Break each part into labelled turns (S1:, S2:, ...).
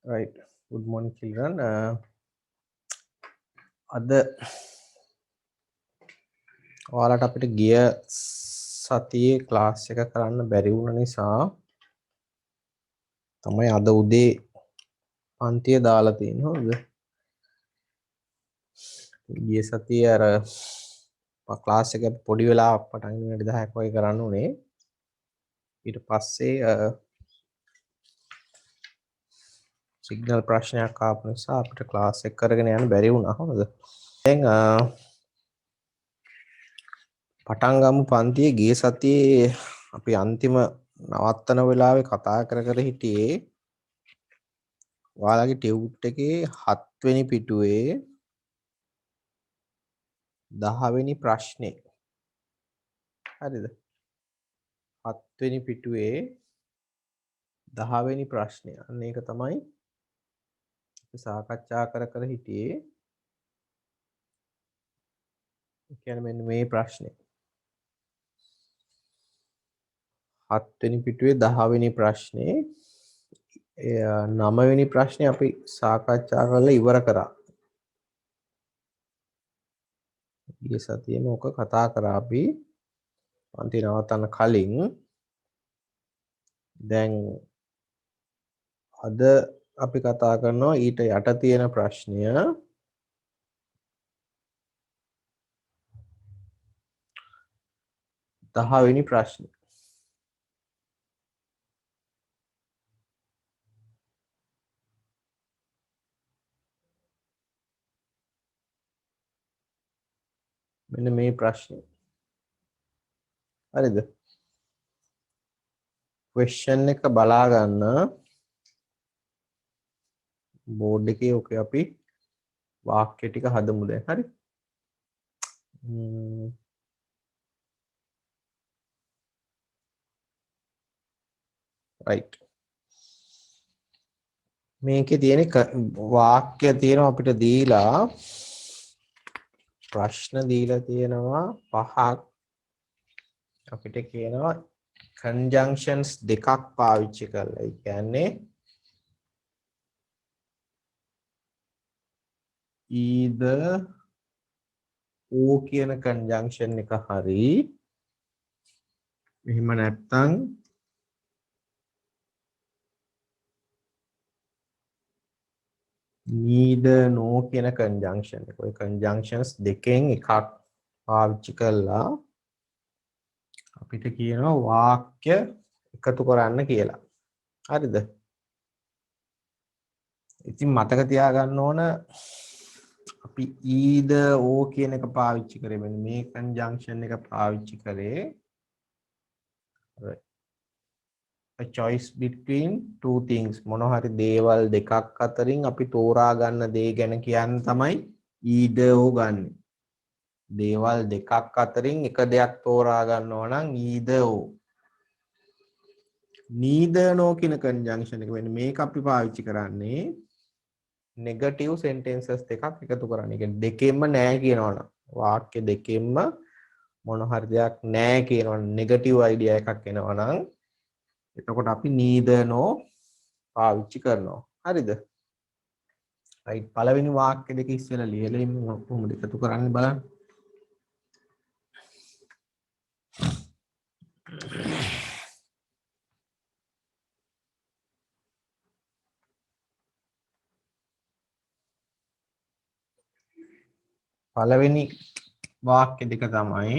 S1: Right. Good morning, children. අද ඔයාලට අපිට ගිය සතියේ ක්ලාස් එක කරන්න බැරි වුණ නිසා තමයි අද උදේ පන්තිය දාලා තියෙන්නේ. හොඳද? ගිය සතියේ අර ක්ලාස් එක පොඩි වෙලාවක් පටන් විනාඩි 10ක් වගේ කරන්න උනේ. ඊට පස්සේ සිග්නල් ප්‍රශ්නයක් ආපු නිසා අපිට ක්ලාස් එක කරගෙන යන්න බැරි වුණා. හොඳද? දැන් පටන් ගමු පන්තියේ ගිය සතියේ අපි අන්තිම නවත්තන වෙලාවේ කතා කර හිටියේ ඔයාලගේ ටියුට් එකේ 7 වෙනි පිටුවේ 10 වෙනි ප්‍රශ්නේ. හරිද? 7 වෙනි පිටුවේ 10 වෙනි ප්‍රශ්නේ. අන්න ඒක තමයි අපි සාකච්ඡා කර හිටියේ. ඒ කියන්නේ මෙන්න මේ ප්‍රශ්නේ. 7 වෙනි පිටුවේ 10 වෙනි ප්‍රශ්නේ. 9 වෙනි ප්‍රශ්නේ අපි සාකච්ඡා කරලා ඉවර කරා. ගිය සතියේම ඔක කතා කරා අපි පන්ති නවත්තන්න කලින්. දැන් අද අපි කතා කරනවා ඊට යට තියෙන ප්‍රශ්නය. 10 වෙනි ප්‍රශ්නේ. මෙන්න මේ ප්‍රශ්නේ. හරිද? question එක බලා ගන්න බෝඩ් එකේ ඔකේ අපි වාක්‍ය ටික හදමු දැන්. හරි? right. මේකේ තියෙන වාක්‍ය තියෙනවා අපිට දීලා ප්‍රශ්න දීලා තියෙනවා 5ක්. අපිට කියනවා conjunctions දෙකක් පාවිච්චි කරලා. ඒ කියන්නේ either O කියන conjunction එක හරි එහෙම නැත්නම් neither no කියන conjunction එක. ඔය conjunctions දෙකෙන් එකක් පාවිච්චි කරලා අපිට කියනවා වාක්‍ය එකතු කරන්න කියලා. හරිද? ඉතින් මතක තියාගන්න ඕන අපි either O කියන එක පාවිච්චි කරේ මෙන්න මේ conjunction එක පාවිච්චි කරේ a choice between two things මොන හරි දේවල් දෙකක් අතරින් අපි තෝරා ගන්න දේ ගැන කියන්න තමයි either O ගන්න. දේවල් දෙකක් අතරින් එක දෙයක් තෝරා ගන්නවා නම් either O. neither no කියන conjunction එක වෙන්නේ මේක අපි පාවිච්චි කරන්නේ negative sentences දෙකක් එකතු කරන්න. ඒ කියන්නේ දෙකෙන්ම නෑ කියනවනම් වාක්‍ය දෙකෙන්ම මොන හරි දෙයක් නෑ කියනවනම් negative idea එකක් එනවනම් එතකොට අපි neither no පාවිච්චි කරනවා. හරිද? right. පළවෙනි වාක්‍ය දෙක ඉස්සෙල්ලා ලියලා ඉන්න කොහොමද එකතු කරන්න බලන්න. පළවෙනි වාක්‍ය දෙක තමයි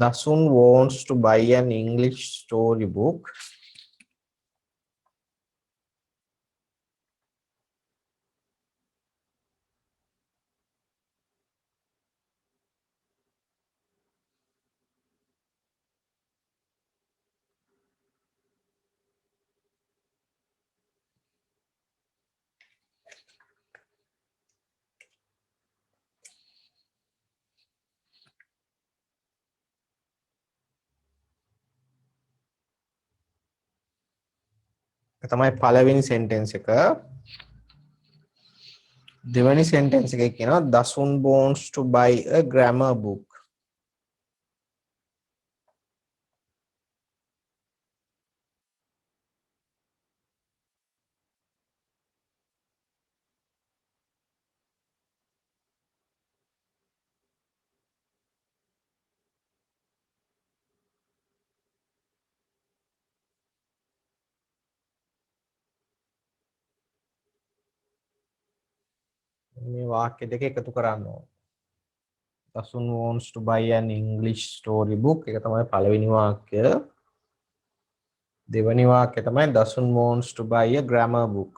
S1: Dasun wants to buy an English story book. තමයි පළවෙනි sentence එක. දෙවෙනි sentence එකේ කියනවා Dasun wants to buy a grammar book. මේ වාක්‍ය දෙක එකතු කරන්න ඕන. Dasun wants to buy an English story book. එක තමයි පළවෙනි වාක්‍ය. දෙවෙනි වාක්‍ය තමයි Dasun wants to buy a grammar book.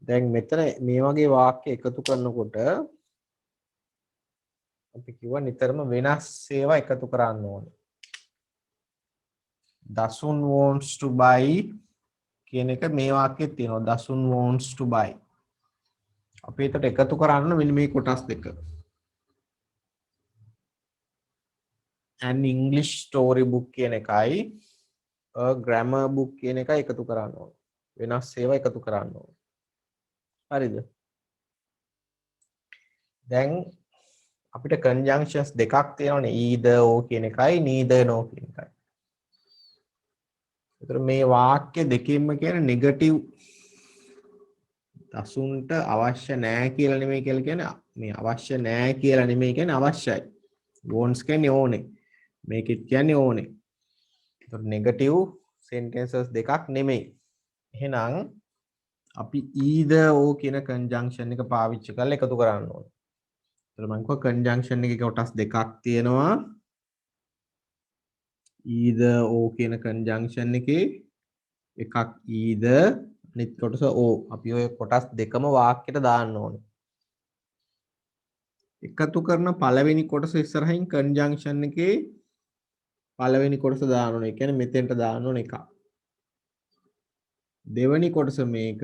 S1: දැන් මෙතන මේ වගේ වාක්‍ය එකතු කරනකොට අපි කිව්වා නිතරම වෙනස් ඒවා එකතු කරන්න ඕනේ. Dasun wants to buy කියන එක මේ වාක්‍යෙත් තියෙනවා. Dasun wants to buy. අපි ඒකට එකතු කරන්න මෙන්න මේ කොටස් දෙක. An English story book කියන එකයි a grammar book කියන එකයි එකතු කරන්න ඕනේ. වෙනස් ඒවා එකතු කරන්න ඕනේ. හරිද? දැන් අපිට conjunctions දෙකක් තියෙනවානේ either or කියන එකයි neither nor කියන එකයි. ඒතර මේ වාක්‍ය දෙකෙන්ම කියන නෙගටිව් දසුන්ට අවශ්‍ය නැහැ කියලා නෙමෙයි කියලා කියන්නේ මේ අවශ්‍ය නැහැ කියලා නෙමෙයි කියන්නේ අවශ්‍යයි. wants කියන්නේ ඕනේ. මේකෙත් කියන්නේ ඕනේ. ඒතර නෙගටිව් sentences දෙකක් නෙමෙයි. එහෙනම් අපි either or කියන conjunction එක පාවිච්චි කරලා එකතු කරන්න ඕනේ. ඒතර මම කිව්වා conjunction එකේ කොටස් දෙකක් තියෙනවා. either or කියන conjunction එකේ එකක් either අනිත් කොටස or. අපි ඔය කොටස් දෙකම වාක්‍යයට දාන්න ඕනේ. එකතු කරන පළවෙනි කොටස ඉස්සරහින් conjunction එකේ පළවෙනි කොටස දාන්න ඕනේ. ඒ කියන්නේ මෙතෙන්ට දාන්න ඕනේ එකක්. දෙවෙනි කොටස මේක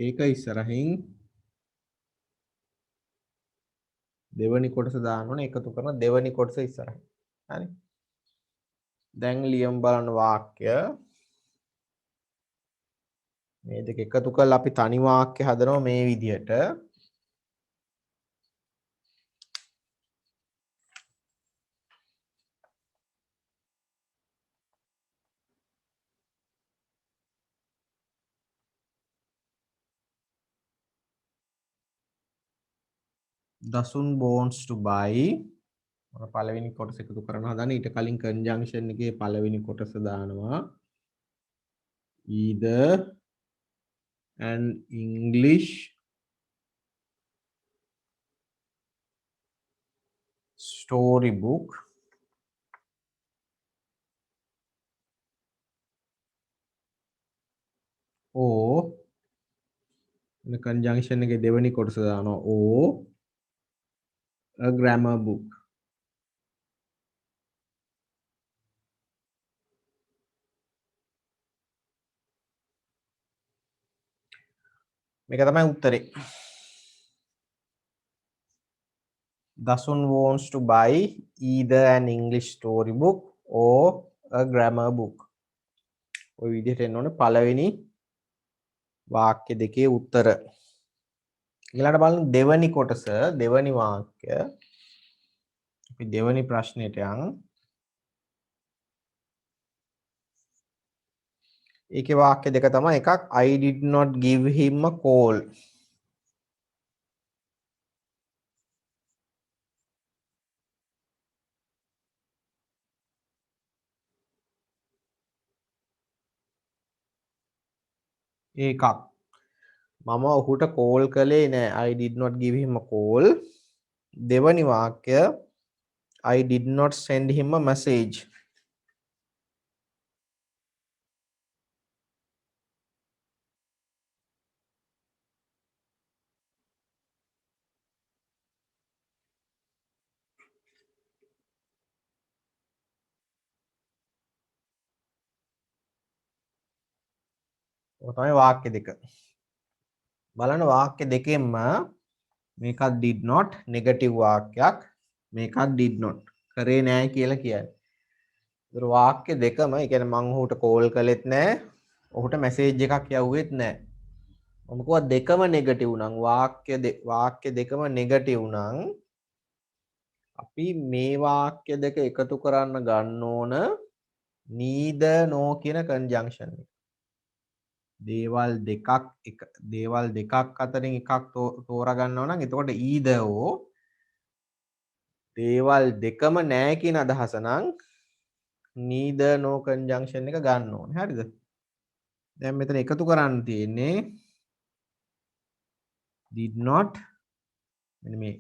S1: ඒක ඉස්සරහින් දෙවෙනි කොටස දාන්න ඕනේ. එකතු කරන දෙවෙනි කොටස ඉස්සරහින්. හරි. දැන් ලියමු බලන්න වාක්‍ය. මේ දෙක එකතු කරලා අපි තනි වාක්‍ය හදනවා මේ විදිහට. Dasun wants to buy පළවෙනි කොටස එකතු කරනවා හදන ඊට කලින් conjunction එකේ පළවෙනි කොටස දානවා either an English story book or in conjunction එකේ දෙවෙනි කොටස දානවා or a grammar book. මේක තමයි උත්තරේ. Dasun wants to buy either an English story book or a grammar book. ඔය විදිහට එන්න ඕනේ පළවෙනි වාක්‍ය දෙකේ උත්තර. ඊළඟට බලන්න දෙවෙනි කොටස දෙවෙනි වාක්‍ය. අපි දෙවෙනි ප්‍රශ්නෙට යන්. ඒකේ වාක්‍ය දෙක තමයි එකක් I did not give him a call. ඒකක් මම ඔහුට කෝල් කළේ නෑ. I did not give him a call. දෙවනි වාක්‍ය I did not send him a message. ඔය තමයි වාක්‍ය දෙක. බලන්න වාක්‍ය දෙකෙන්ම මේකත් did not negative වාක්‍යයක් මේකත් did not කරේ නෑ කියලා කියන්නේ. ඒතර වාක්‍ය දෙකම ඒ කියන්නේ මම ඔහුට කෝල් කළෙත් නෑ ඔහුට මැසේජ් එකක් යවුවෙත් නෑ. මම කිව්වා දෙකම නෙගටිව් නම් වාක්‍ය දෙකම නෙගටිව් නම් අපි මේ වාක්‍ය දෙක එකතු කරන්න ගන්න ඕන neither nor කියන conjunction එක. දේවල් දෙකක් අතරින් එකක් තෝරා ගන්නවා නම් එතකොට either or දේවල් දෙකම නෑ කියන අදහස නම් neither nor conjunction එක ගන්න ඕනේ. හරිද? දැන් මෙතන එකතු කරන්න තියෙන්නේ did not මෙන්න මේ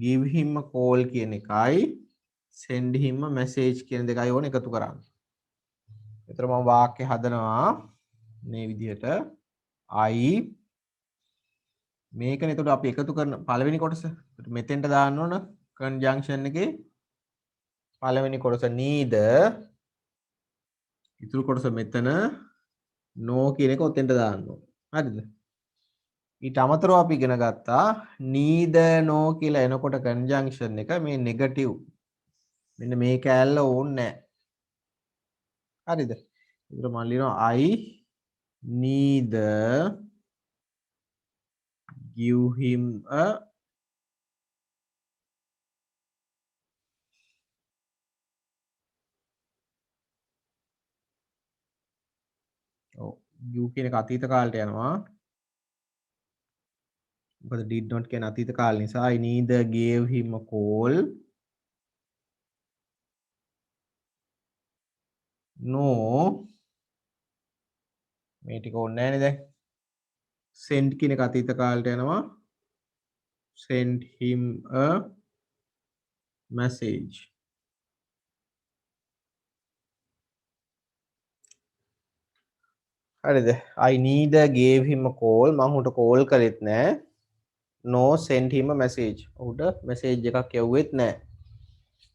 S1: give him a call කියන එකයි send him a message කියන දෙකයි ඕන එකතු කරන්න. එතකොට මම වාක්‍ය හදනවා මේ විදිහට I මේකනේ එතකොට අපි එකතු කරන පළවෙනි කොටස. මෙතෙන්ට දාන්න ඕන conjunction එකේ පළවෙනි කොටස neither ඉතුරු කොටස මෙතන no කියන එක ඔතෙන්ට දාන්න ඕන. හරිද? ඊට අමතරව අපි ඉගෙන ගත්තා neither no කියලා එනකොට conjunction එක මේ negative. මෙන්න මේ කෑල්ල ඕනේ නැහැ. හරිද? ඒකට මම ලියනවා I neither give him a you කියන එක අතීත කාලයට යනවා. මොකද did not කියන අතීත කාල නිසා I neither gave him a call no මේ ටික ඕනේ නැහැ නේද? send කියන එක අතීත කාලයට යනවා. send him a message. හරිද? I neither gave him a call මම උට කෝල් කළෙත් නැහැ. no send him a message. උට message එකක් යවුවෙත් නැහැ.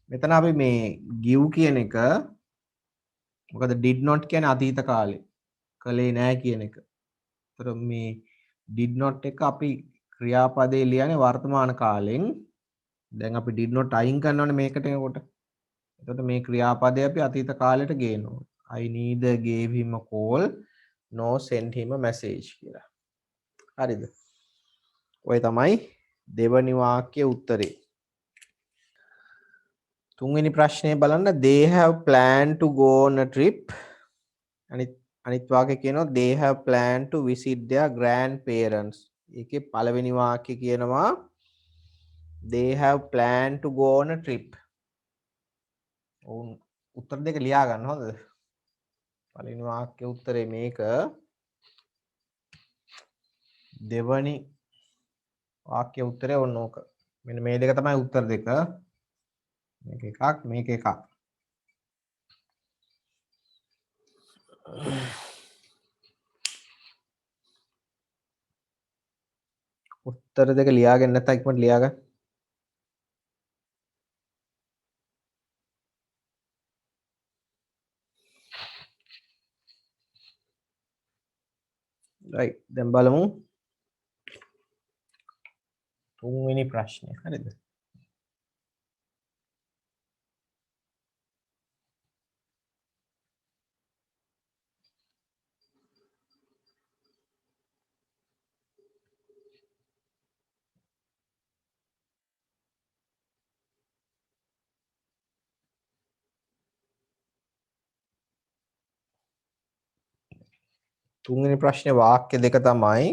S1: මෙතන අපි මේ give කියන එක මොකද did not කියන්නේ අතීත කාලේ කළේ නැහැ කියන එක. ඒතර මේ did not එක අපි ක්‍රියාපදේ ලියන්නේ වර්තමාන කාලෙන්. දැන් අපි did not අයින් කරනවනේ මේකට එනකොට. එතකොට මේ ක්‍රියාපදේ අපි අතීත කාලෙට ගේනවා. I neither gave him a call no send him a message කියලා. හරිද? ඔය තමයි දෙවනි වාක්‍යයේ උත්තරේ. තුන්වෙනි ප්‍රශ්නේ බලන්න they have planned to go on a trip. අනිත් වාක්‍යය කියනවා they have planned to visit their grandparents. ඒකේ පළවෙනි වාක්‍යය කියනවා they have planned to go on a trip. උත්තර දෙක ලියා ගන්න හොඳද? පළවෙනි වාක්‍යයේ උත්තරේ මේක. දෙවනි වාක්‍යයේ උත්තරේ ඔන්න ඕක. මෙන්න මේ දෙක තමයි උත්තර දෙක. මේක එකක් මේක එකක්. උත්තර දෙක ලියාගෙන නැත්නම් ඉක්මනට ලියාගන්න. right දැන් බලමු තුන්වෙනි ප්‍රශ්නය. හරිද? තුන්වෙනි ප්‍රශ්නේ වාක්‍ය දෙක තමයි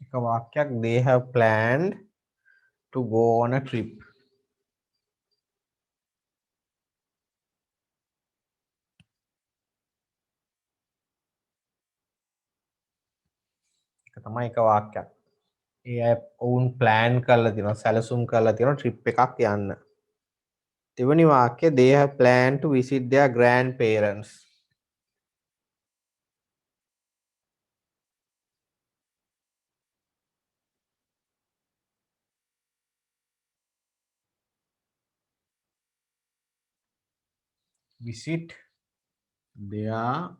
S1: එක වාක්‍යයක් they have planned to go on a trip. ඒක තමයි එක වාක්‍යයක්. ඒ අය ඔවුන් ප්ලෑන් කරලා තියෙනවා සැලසුම් කරලා තියෙනවා ට්‍රිප් එකක් යන්න. දෙවනි වාක්‍යය they have planned to visit their grandparents. visit their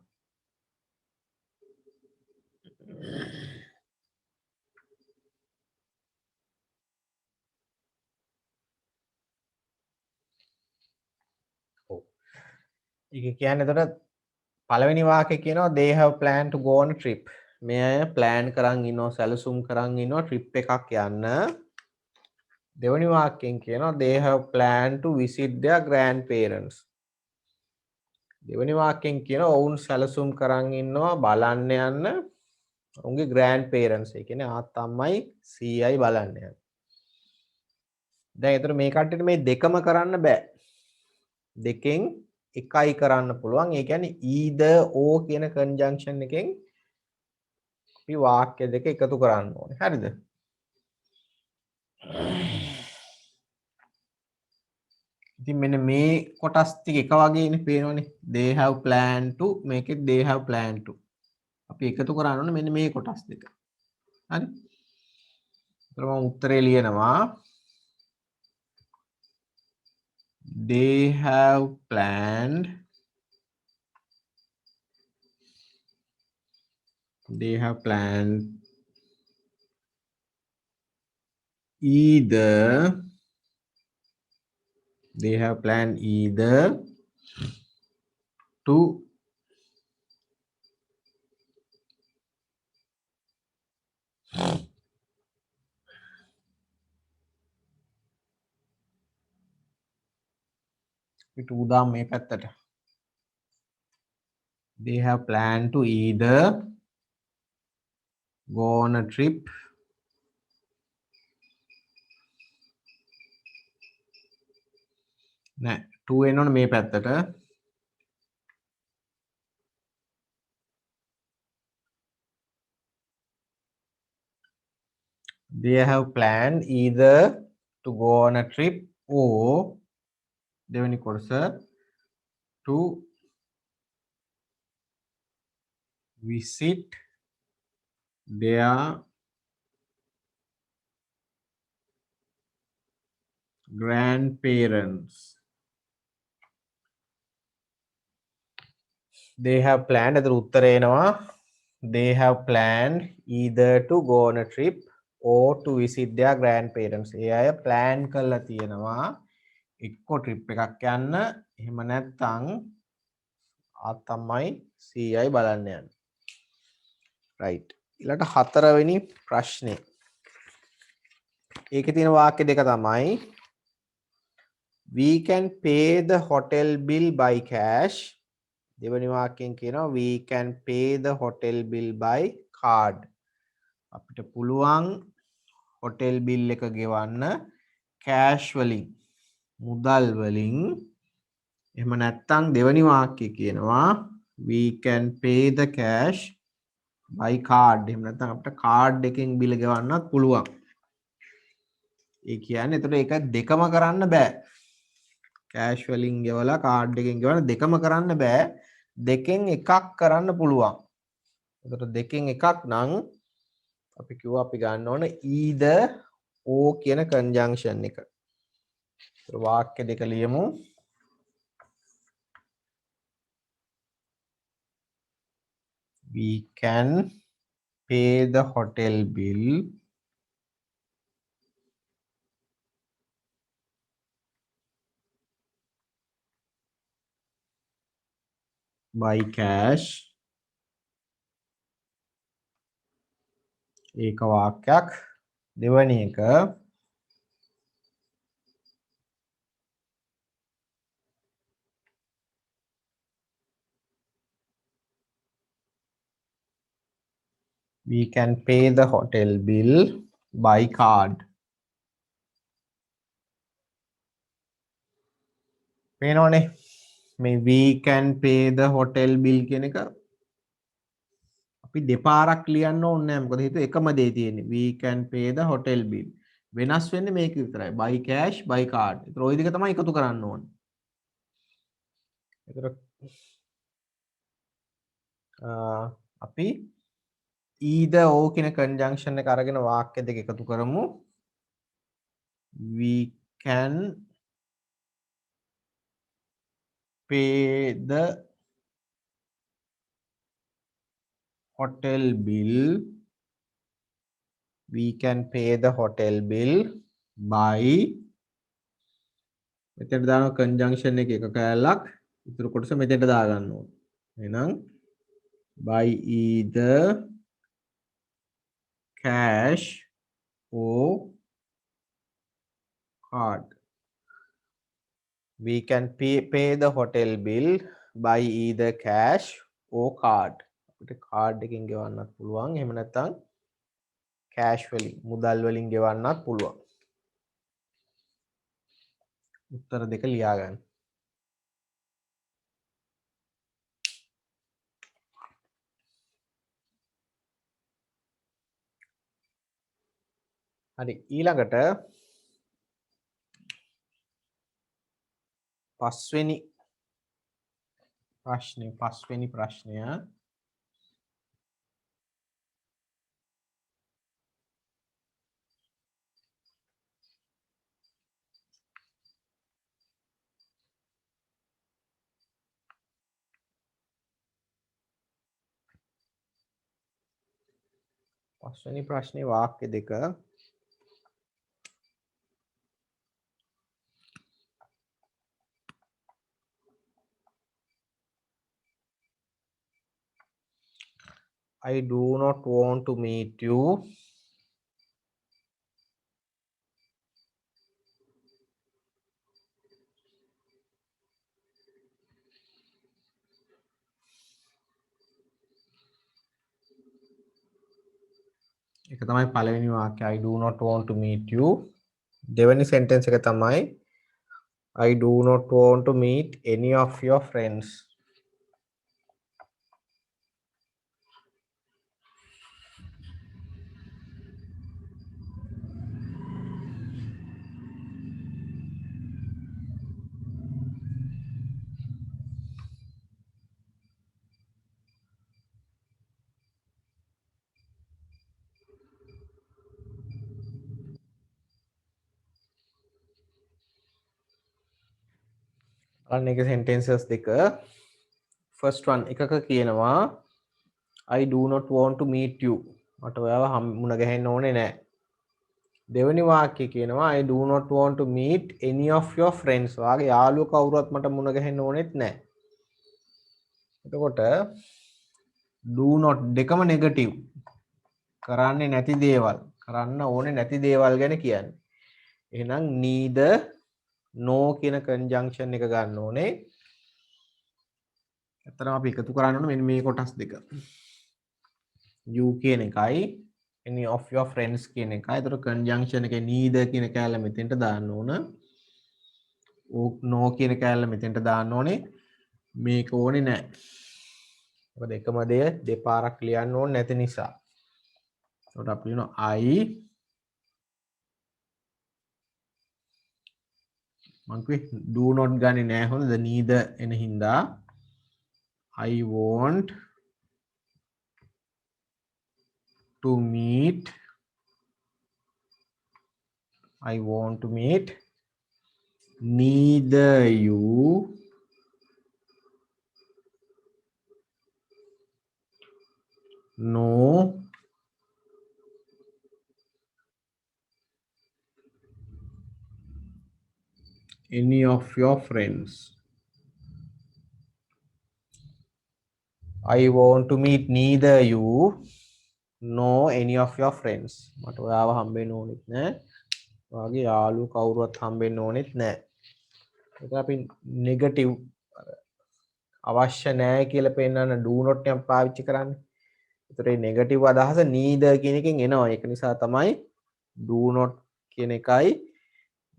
S1: ඒක කියන්නේ එතකොට පළවෙනි වාක්‍යය කියනවා they have planned to go on a trip. මේ අය ප්ලෑන් කරන් ඉන්නවා සැලසුම් කරන් ඉන්නවා ට්‍රිප් එකක් යන්න. දෙවනි වාක්‍යයෙන් කියනවා they have planned to visit their grandparents. දෙවනි වාක්‍යයෙන් කියනවා ඔවුන් සැලසුම් කරන් ඉන්නවා බලන්න යන්න ඔවුන්ගේ grandparents. ඒ කියන්නේ ආත්තම්මයි සීයයි බලන්න යන්න. දැන් ඒතර මේ කට්ටියට මේ දෙකම කරන්න බෑ. දෙකෙන් එකයි කරන්න පුළුවන්. ඒ කියන්නේ either or කියන conjunction එකෙන් අපි වාක්‍ය දෙක එකතු කරන්න ඕනේ. හරිද? ඉතින් මෙන්න මේ කොටස් ටික එක වගේනේ පේනවනේ. They have planned to මේකෙත් they have planned to. අපි එකතු කරන්න ඕනේ මෙන්න මේ කොටස් දෙක. හරි? ඒතර මම උත්තරේ ලියනවා. They have planned either to උදාම් මේ පැත්තට. They have planned to either go on a trip නෑ 2 එන්න ඕනේ මේ පැත්තට. They have planned either to go on a trip or දෙවෙනි කොටස to visit their grandparents. They have planned අතර උත්තරේ එනවා. They have planned either to go on a trip or to visit their grandparents. ඒ අය plan කරලා තියෙනවා එක්ක trip එකක් යන්න. එහෙම නැත්නම් තමයි CI බලන්න යන්න. right. ඊළඟට හතරවෙනි ප්‍රශ්නේ. ඒකේ තියෙන වාක්‍ය දෙක තමයි we can pay the hotel bill by cash. දෙවෙනි වාක්‍යයෙන් කියනවා we can pay the hotel bill by card. අපිට පුළුවන් hotel bill එක ගෙවන්න cash වලින්, මුදල් වලින්. එහෙම නැත්නම් දෙවෙනි වාක්‍යය කියනවා we can pay the cash by card. එහෙම නැත්නම් අපිට card එකෙන් bill ගෙවන්නත් පුළුවන්. ඒ කියන්නේ එතකොට ඒක දෙකම කරන්න බෑ. cash වලින් ගෙවලා card එකෙන් ගෙවන දෙකම කරන්න බෑ. දෙකෙන් එකක් කරන්න පුළුවන්. එතකොට දෙකෙන් එකක් නම් අපි කිව්වා අපි ගන්න ඕන either or කියන conjunction එක. ඒතර වාක්‍ය දෙක ලියමු. We can pay the hotel bill by cash. ඒක වාක්‍යයක්. දෙවැනි එක we can pay the hotel bill by card. පේනවනේ මේ we can pay the hotel bill කියන එක අපි දෙපාරක් ලියන්න ඕනේ නැහැ. මොකද හේතුව එකම දේ තියෙන්නේ. we can pay the hotel bill. වෙනස් වෙන්නේ මේක විතරයි. by cash by card. ඒතර ওই දෙක තමයි එකතු කරන්න ඕනේ. ඒතර අපි either or කියන conjunction එක අරගෙන වාක්‍ය දෙක එකතු කරමු. we can pay the hotel bill. We can pay the hotel bill by මෙතෙන්ට දානවා conjunction එක කෑල්ලක්. ඉතුරු කොටස මෙතෙන්ට දාගන්න ඕනේ. එහෙනම් by either cash or card. We can pay the hotel bill by either cash or card. අපිට card එකකින් ගෙවන්නත් පුළුවන්. එහෙම නැත්නම් cash වලින්, මුදල් වලින් ගෙවන්නත් පුළුවන්. උත්තර දෙක ලියා ගන්න. හරි ඊළඟට පස්වෙනි ප්‍රශ්නය පස්වෙනි ප්‍රශ්නේ වාක්‍ය දෙක I do not want to meet you එක තමයි පළවෙනි වාක්‍යය I do not want to meet you. දෙවෙනි sentence එක තමයි I do not want to meet any of your friends. අන්න එක sentences දෙක first one එකක කියනවා I do not want to meet you. මට ඔයාව මුණ ගැහෙන්න ඕනේ නැහැ. දෙවෙනි වාක්‍යය කියනවා I do not want to meet any of your friends. ඔයාගේ යාළුවෝ කවුරුවත් මට මුණ ගැහෙන්න ඕනෙත් නැහැ. එතකොට do not දෙකම negative. කරන්නේ නැති දේවල්, කරන්න ඕනේ නැති දේවල් ගැන කියන්නේ. එහෙනම් neither no කියන conjunction එක ගන්න ඕනේ. ඇත්තටම අපි එකතු කරන්න ඕනේ මෙන්න මේ කොටස් දෙක. you කියන එකයි any of your friends කියන එකයි. ඒතර conjunction එකේ neither කියන කැලල මෙතෙන්ට දාන්න ඕන. no කියන කැලල මෙතෙන්ට දාන්න ඕනේ. මේක ඕනේ නැහැ. මොකද එකම දේ දෙපාරක් ලියන්න ඕනේ නැති නිසා. ඒකට අපි කියනවා I මං කිව්වේ do not ගන්නේ නැහැ හොඳද neither එන හින්දා I want to meet neither you nor any of your friends. I want to meet neither you nor any of your friends. මට ඔයාව හම්බෙන්න ඕනෙත් නැහැ. ඔයාගේ යාළුවෝ කවුරුවත් හම්බෙන්න ඕනෙත් නැහැ. ඒක අපි නෙගටිව් අවශ්‍ය නැහැ කියලා පෙන්නන do not එක පාවිච්චි කරන්නේ. ඒතර මේ නෙගටිව් අදහස neither කියන එකෙන් එනවා. ඒක නිසා තමයි do not කියන එකයි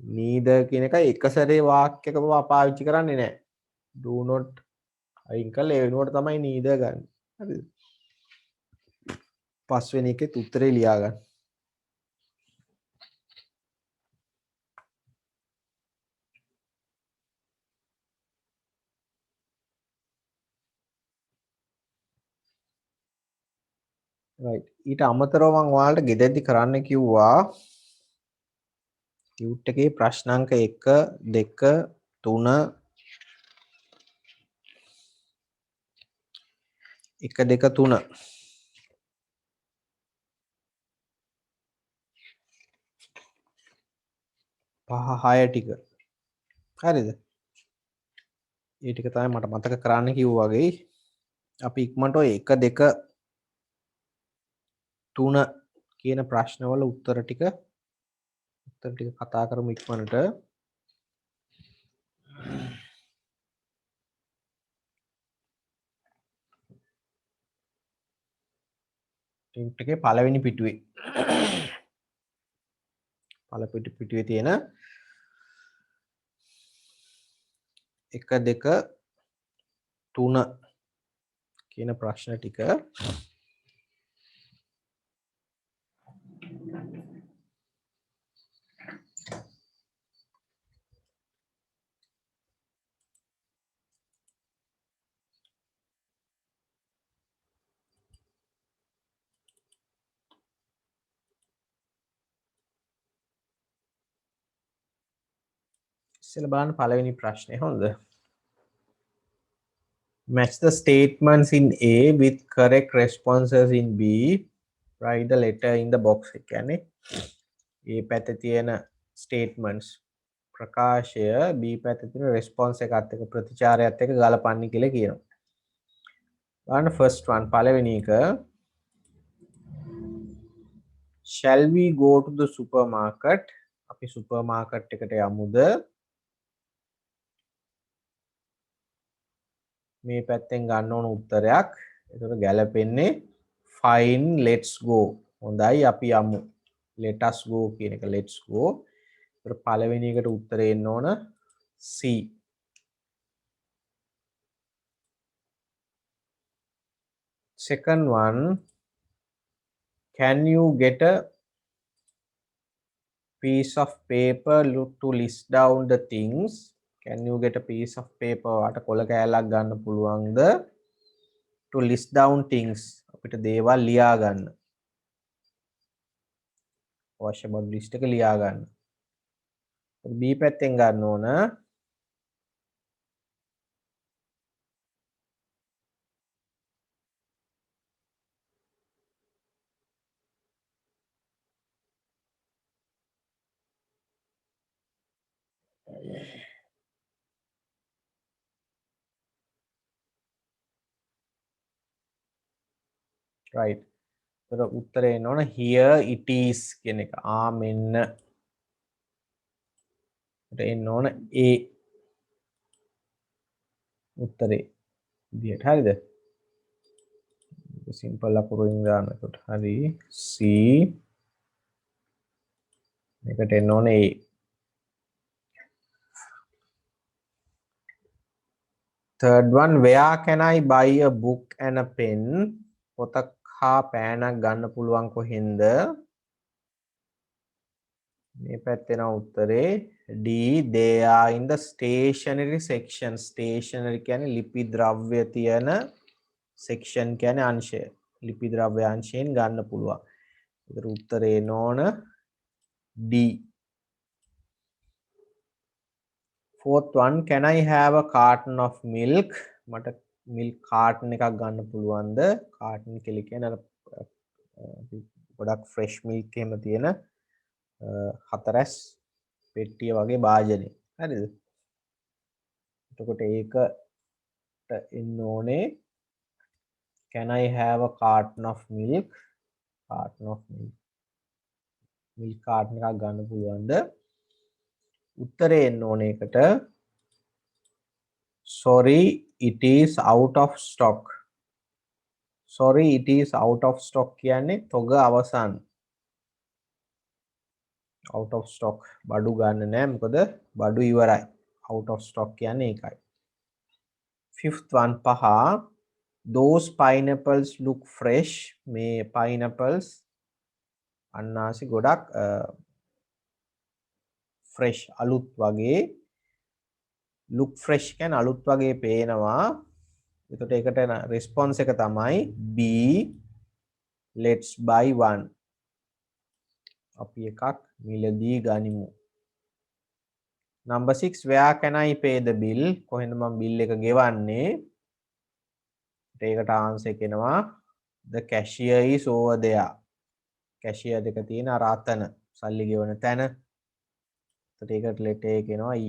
S1: neither කියන එකයි එක සැරේ වාක්‍යයක පාවිච්චි කරන්නේ නැහැ. do not අයින් කළා ඒ වෙනුවට තමයි neither ගන්න. හරිද? පස්වෙනි එකෙත් උත්තරේ ලියා ගන්න. right ඊට අමතරව මම ඔයාලට ගෙදෙද්දි කරන්න කිව්වා ටියුට් එකේ ප්‍රශ්න අංක 1 2 3 1 2 3 5 6 ටික හරිද ඒ ටික තමයි මට මතක කරන්න කිව්වා වගේ අපි ඉක්මනට ඔය 1 2 3 කියන ප්‍රශ්නවල උත්තර ටික කතා කරමු ඉක්මනට ටියුට් එකේ පළවෙනි පිටුවේ පිටුවේ තියෙන 1 2 3 කියන ප්‍රශ්න ටික ඉස්සෙල්ලා බලන්න පළවෙනි ප්‍රශ්නේ හොඳද? Match the statements in A with correct responses in B. Write the letter in the box. ඒ කියන්නේ A පැත්තේ තියෙන statements ප්‍රකාශය B පැත්තේ තියෙන response එකත් එක්ක ප්‍රතිචාරයත් එක්ක ගලපන්න කියලා කියනවා. බලන්න first one පළවෙනි එක shall we go to the supermarket? අපි supermarket එකට යමුද? මේ පැත්තෙන් ගන්න ඕන උත්තරයක්. ඒතර ගැලපෙන්නේ fine let's go. හොඳයි අපි යමු. let us go කියන එක let's go. ඒතර පළවෙනි එකට උත්තරේ එන්න ඕන C. Second one, can you get a piece of paper to list down the things? Can you get a piece of paper? අට කොළ කෑල්ලක් ගන්න පුළුවන්ද? To list down things. අපිට දේවල් ලියා ගන්න. අවශ්‍ය බඳු ලිස්ට් එක ලියා ගන්න. B පැත්තෙන් ගන්න ඕන right. ඒතර උත්තරේ එන්න ඕන here it is කියන එක. මෙන්න. ඒතර එන්න ඕන A උත්තරේ. විදියට හරිද? සිම්පල් අකුරින් දාන්න. එතකොට හරි C මේකට එන්න ඕන A. Third one, where can I buy a book and a pen? පොතක් හා පෑනක් ගන්න පුළුවන් කොහෙන්ද? මේ පැත්තේ නම් උත්තරේ D. They are in the stationery section. Stationery කියන්නේ ලිපි ද්‍රව්‍ය තියෙන section කියන්නේ අංශය. ලිපි ද්‍රව්‍ය අංශයෙන් ගන්න පුළුවන්. ඒතර උත්තරේ නෝන D. Fourth one, can I have a carton of milk? මට milk carton එකක් ගන්න පුළුවන්ද? carton කියලා කියන්නේ අර ගොඩක් fresh milk එහෙම තියෙන හතරැස් පෙට්ටිය වගේ භාජනය. හරිද? එතකොට ඒකට එන්න ඕනේ can I have a carton of milk? carton of milk. milk carton එකක් ගන්න පුළුවන්ද? උත්තරේ එන්න ඕනේ එකට sorry it is out of stock. sorry it is out of stock කියන්නේ තොග අවසන්. out of stock බඩු ගන්න නෑ මොකද බඩු ඉවරයි. out of stock කියන්නේ ඒකයි. fifth one පහ those pineapples look fresh. මේ pineapples අන්නාසි ගොඩක් fresh අලුත් වගේ. look fresh කියන්නේ අලුත් වගේ පේනවා. එතකොට ඒකට response එක තමයි B. let's buy one. අපි එකක් මිලදී ගනිමු. number 6, where can I pay the bill? කොහෙන්ද මම bill එක ගෙවන්නේ? ඒකට answer එක එනවා the cashier is over there. cashier දෙක තියෙන අර අතන සල්ලි ගෙවන තැන. එතකොට ඒකට letter එක එනවා E.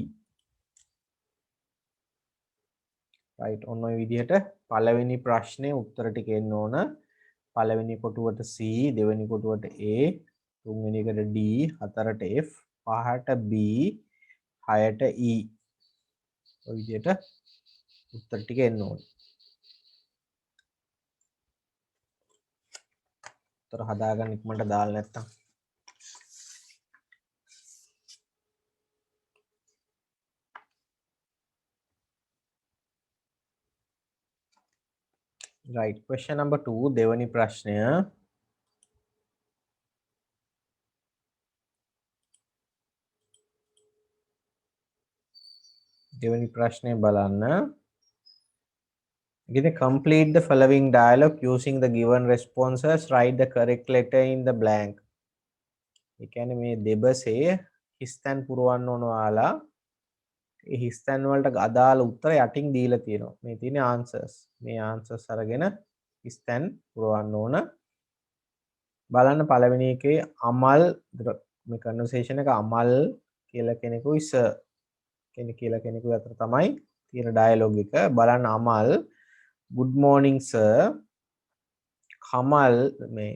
S1: right ඔන්න ඔය විදිහට පළවෙනි ප්‍රශ්නේ උත්තර ටික එන්න ඕන. පළවෙනි කොටුවට C, දෙවෙනි කොටුවට A, තුන්වෙනි එකට D, හතරට F, පහට B, හයට E. ඔය විදිහට උත්තර ටික එන්න ඕන. උත්තර හදාගන්න ඉක්මනට දාලා නැත්තම් right, question number 2 දෙවනි ප්‍රශ්නය. දෙවනි ප්‍රශ්නය බලන්න. Again, complete the following dialogue using the given responses. Write the correct letter in the blank. ඒ කියන්නේ මේ දෙබසේ හිස්තැන් පුරවන්න ඕන ඔයාලා. ඒ හිස්තැන් වලට අදාළ උත්තර යටින් දීලා තියෙනවා. මේ තියෙන්නේ answers. මේ answers අරගෙන හිස්තැන් පුරවන්න ඕන. බලන්න පළවෙනි එකේ අමල් මේ conversation එක අමල් කියලා කෙනෙකුයි සර් කෙනෙක් කියලා කෙනෙකු අතර තමයි තියෙන dialogue එක. බලන්න Amal good morning sir. Kamal මේ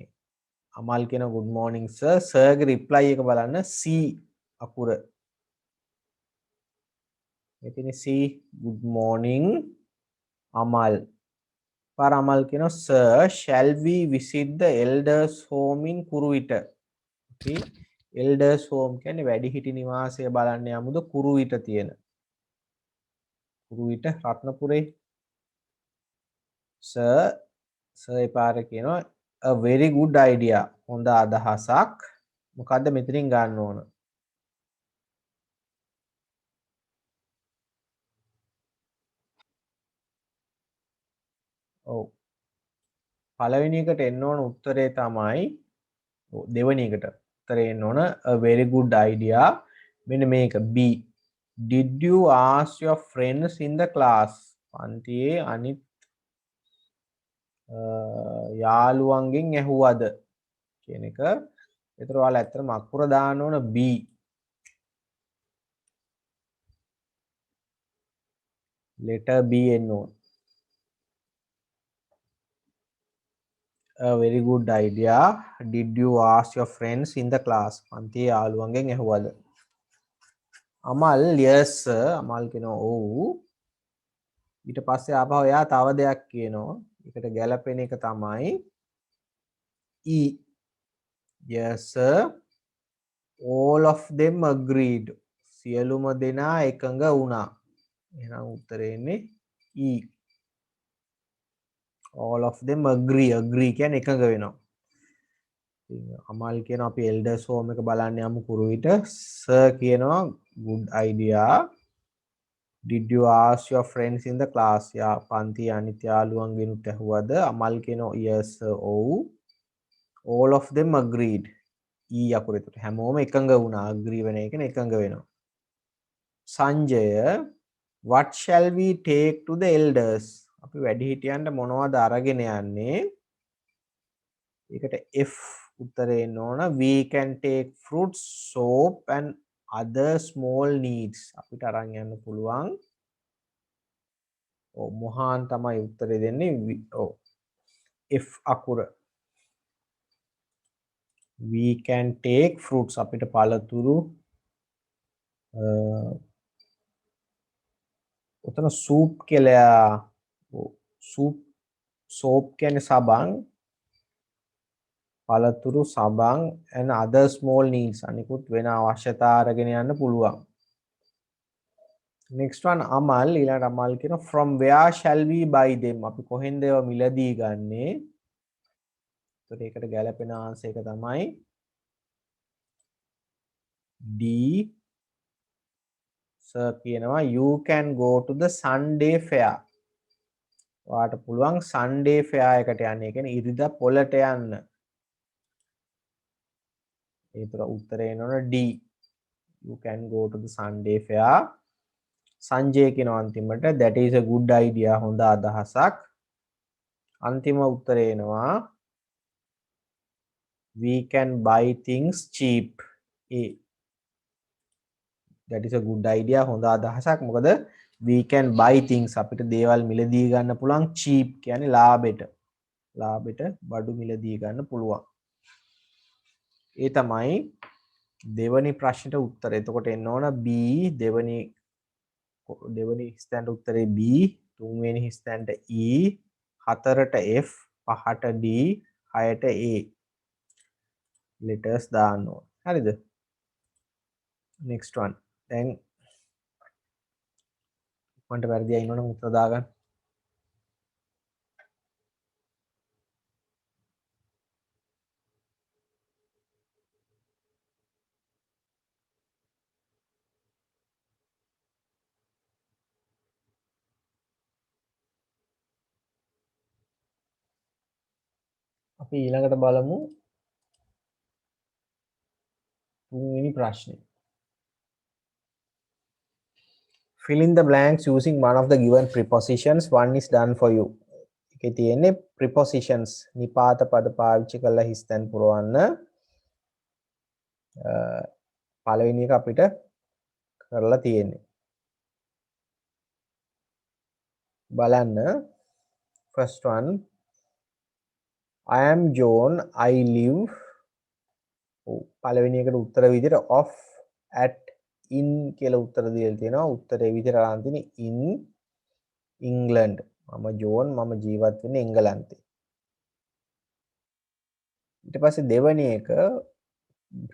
S1: අමල් කියන good morning sir. sir ගේ reply එක බලන්න C අකුර. මෙතන C good morning අමල්. පාර අමල් කියන sir shall we visit the elders home in Kuruvita. okay elders home කියන්නේ වැඩිහිටි නිවාසය බලන්න යමුද කුරුවිට තියෙන. කුරුවිට රත්නපුරේ. sir පාර කියනවා a very good idea. හොඳ අදහසක්. මොකද්ද මෙතනින් ගන්න ඕන? ඔව්. පළවෙනි එකට එන්න ඕන උත්තරේ තමයි දෙවෙනි එකට උත්තරේ එන්න ඕන a very good idea. මෙන්න මේක B. did you ask your friends in the class? පන්තියේ අනිත් යාළුවන්ගෙන් ඇහුවද කියන එක. ඒතර ඔයාලා ඇත්තටම අකුර දාන්න ඕන B. letter B එන්න ඕන. a very good idea. did you ask your friends in the class? පන්තියේ යාළුවන්ගෙන් ඇහුවද? Amal yes sir. අමල් කියනවා ඔව්. ඊට පස්සේ ආපහු එයා තව දෙයක් කියනවා. ඒකට ගැලපෙන එක තමයි E. yes sir. all of them agreed. සියලුම දෙනා එකඟ වුණා. එහෙනම් උත්තරේ එන්නේ E. all of them agree කියන්නේ එකඟ වෙනවා. අමල් කියනවා අපි elders home එක බලන්න යමු කුරුවිට. sir කියනවා good idea. did you ask your friends in the class? යා පන්ති අනිත් යාළුවන්ගෙනුත් ඇහුවද? අමල් කියනවා yes sir. ඔව්. all of them agreed. E අකුර එතකොට හැමෝම එකඟ වුණා. agree වෙන එක නේ එකඟ වෙනවා. Sanjaya what shall we take to the elders? අපි වැඩිහිටියන්ට මොනවද අරගෙන යන්නේ? ඒකට F උත්තරේ එන්න ඕන. we can take fruits, soap and other small needs. අපිට අරන් යන්න පුළුවන්. ඔව් මොහාන් තමයි උත්තරේ දෙන්නේ. ඔව් F අකුර. we can take fruits. අපිට පළතුරු උතන සූප් කියලා සූප් සෝප් කියන්නේ සබන් පළතුරු සබන් and other small needs අනිකුත් වෙන අවශ්‍යතා අරගෙන යන්න පුළුවන්. next one අමල් ඊළඟට අමල් කියන from where shall we buy them? අපි කොහෙන්ද ඒවා මිලදී ගන්නේ? ඒකට ඒකට ගැලපෙන ආන්සර් එක තමයි D. sir කියනවා you can go to the Sunday fair. ඔයාට පුළුවන් Sunday fair එකට යන්න. ඒ කියන්නේ ඉරිදා පොළට යන්න. ඒතර උත්තරේ එනවනේ D. you can go to the Sunday fair. Sanjaya කියනවා අන්තිමට that is a good idea. හොඳ අදහසක්. අන්තිම උත්තරේ එනවා we can buy things cheap. A. that is a good idea. හොඳ අදහසක්. මොකද we can buy things අපිට දේවල් මිලදී ගන්න පුළුවන් cheap කියන්නේ ලාභෙට බඩු මිලදී ගන්න පුළුවන්. ඒ තමයි දෙවනි ප්‍රශ්නෙට උත්තර. එතකොට එන්න ඕන B. දෙවනි ස්ථානට උත්තරේ B. තුන්වෙනි ස්ථානට E. හතරට F. පහට D. හයට A. letters දාන්න ඕන. හරිද? next one. දැන් මන්ට වැරදි අයිනවනම් උත්තර දාගන්න. අපි ඊළඟට බලමු තුන්වෙනි ප්‍රශ්නේ. Fill in the blanks using one of the given prepositions. One is done for you. එකේ තියෙන්නේ prepositions නිපාත පද පාවිච්චි කරලා හිස්තැන් පුරවන්න. පළවෙනි එක අපිට කරලා තියෙන්නේ. බලන්න. First one. I am John. I live. පළවෙනි එකට උත්තර විදිහට off, at, in කියලා උත්තර දීලා තියෙනවා. උත්තරේ විදිහට අරන් තියෙන්නේ in England. මම ජෝන්, මම ජීවත් වෙන්නේ එංගලන්තේ. ඊට පස්සේ දෙවෙනි එක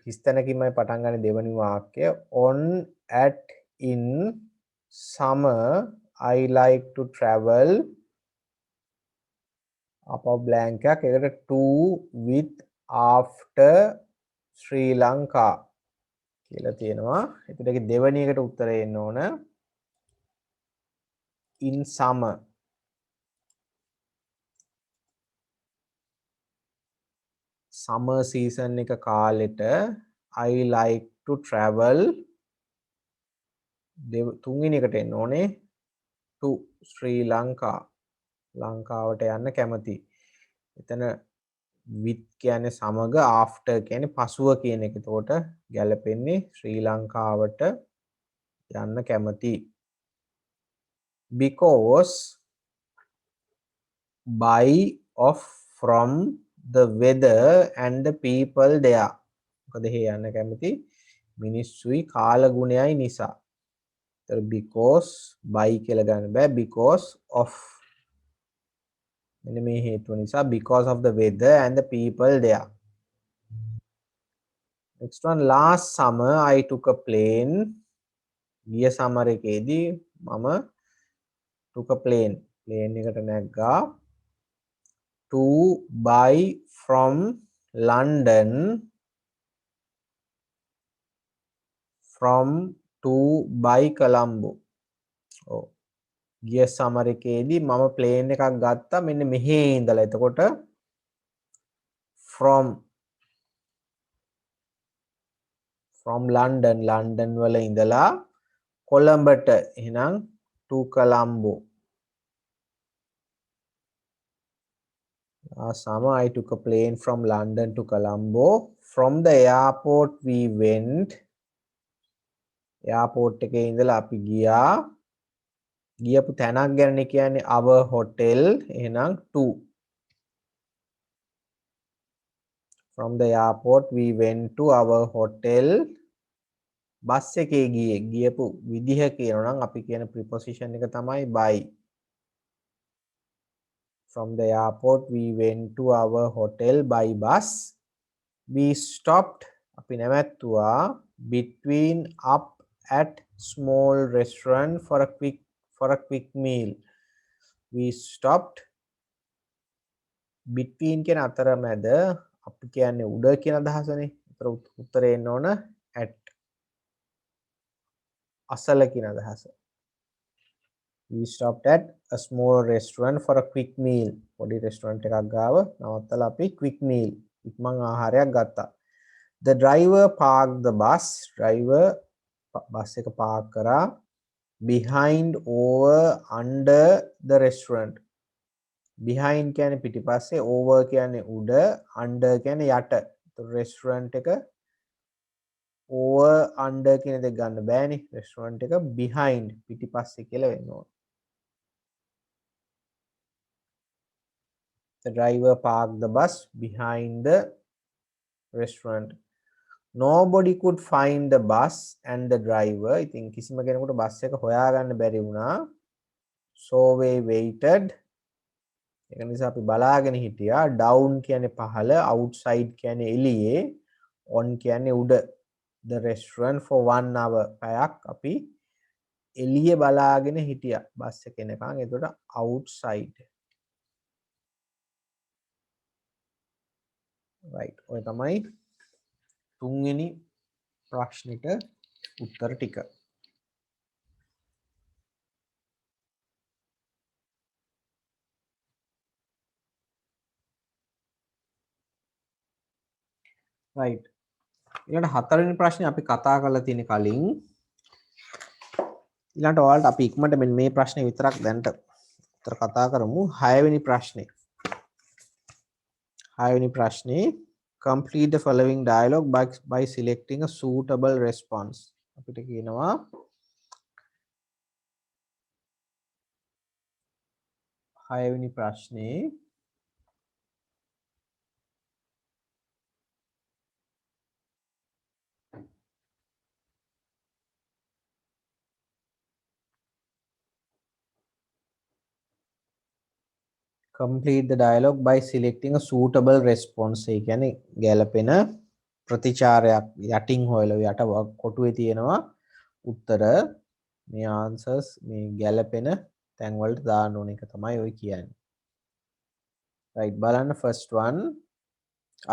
S1: හිස්තැනකින්මයි පටන් ගන්න දෙවෙනි වාක්‍යය. On, at, in summer I like to travel. අපව blank එකක්. ඒකට to, with, after Sri Lanka කියලා තියෙනවා. එතකොට ඒකේ දෙවෙනි එකට උත්තරය එන්න ඕන in summer. summer season එක කාලෙට I like to travel. තුන්වෙනි එකට එන්න ඕනේ to Sri Lanka. ලංකාවට යන්න කැමති. එතන with කියන්නේ සමග, after කියන්නේ පසුව කියන එක. එතකොට ගැලපෙන්නේ ශ්‍රී ලංකාවට යන්න කැමති. Because by, of, from, the weather and the people there. මොකද එහෙ යන්න කැමති මිනිස්සුයි කාලගුණයයි නිසා. ඒතර because by කියලා ගන්න බෑ. because of මෙන්න මේ හේතුව නිසා. because of the weather and the people there. Next one. Last summer I took a plane. ගිය සමර එකේදී මම took a plane. plane එකට නැග්ගා. to buy from London. from to buy Colombo. ඔව්. ගිය සමර එකේදී මම ප්ලේන් එකක් ගත්තා මෙන්න මෙහි ඉඳලා. එතකොට from London වල ඉඳලා කොළඹට. එහෙනම් to Colombo. Last summer I took a plane from London to Colombo. From the airport we went. airport එකේ ඉඳලා අපි ගියා. ගියපු තැනක් ගැන කියන්නේ our hotel. එහෙනම් to. From the airport we went to our hotel. Bus එකේ ගියපු විදිහ කියනවා නම් අපි කියන preposition එක තමයි by. From the airport we went to our hotel by bus. We stopped. අපි නැවැත්තුවා between up at small restaurant for a quick meal. We stopped. between කියන අතරමැද අපි කියන්නේ උඩ කියන අදහසනේ. ඒතර උත්තරේ එන්න ඕන at. අසල කියන අදහස. We stopped at a small restaurant for a quick meal. පොඩි restaurant එකක් ගාව නවත්තලා අපි quick meal ඉක්මන් ආහාරයක් ගත්තා. The driver parked the bus. driver bus එක පාක් කරා behind, over, under the restaurant. behind කියන්නේ පිටිපස්සේ, over කියන්නේ උඩ, under කියන්නේ යට. restaurant එක over, under කියන දෙක ගන්න බෑනේ. restaurant එක behind පිටිපස්සේ කියලා වෙන්න ඕන. The driver parked the bus behind the restaurant. Nobody could find the bus and the driver. ඉතින් කිසිම කෙනෙකුට බස් එක හොයාගන්න බැරි වුණා. So we waited. ඒක නිසා අපි බලාගෙන හිටියා. down කියන්නේ පහළ, outside කියන්නේ එළියේ, on කියන්නේ උඩ. The restaurant for 1 hour. පැයක් අපි එළියේ බලාගෙන හිටියා බස් එක එනකන්. එතකොට outside. right. ඔය තමයි තුන්වෙනි ප්‍රශ්නෙට උත්තර ටික. right ඊළඟ හතරවෙනි ප්‍රශ්නේ අපි කතා කරලා තියෙන කලින් ඊළඟට ඔයාලට අපි ඉක්මනට මෙන්න මේ ප්‍රශ්නේ විතරක් දැන්ට උත්තර කතා කරමු. හයවෙනි ප්‍රශ්නේ. හයවෙනි ප්‍රශ්නේ complete the following dialogue by selecting a suitable response. අපිට කියනවා හයවෙනි ප්‍රශ්නේ complete the dialogue by selecting a suitable response. ඒ කියන්නේ ගැළපෙන ප්‍රතිචාරයක් යටින් හොයලා යට කොටුවේ තියෙනවා උත්තර මේ answers මේ ගැළපෙන තැන් වලට දාන්න ඕන එක තමයි ඔය කියන්නේ. right බලන්න first one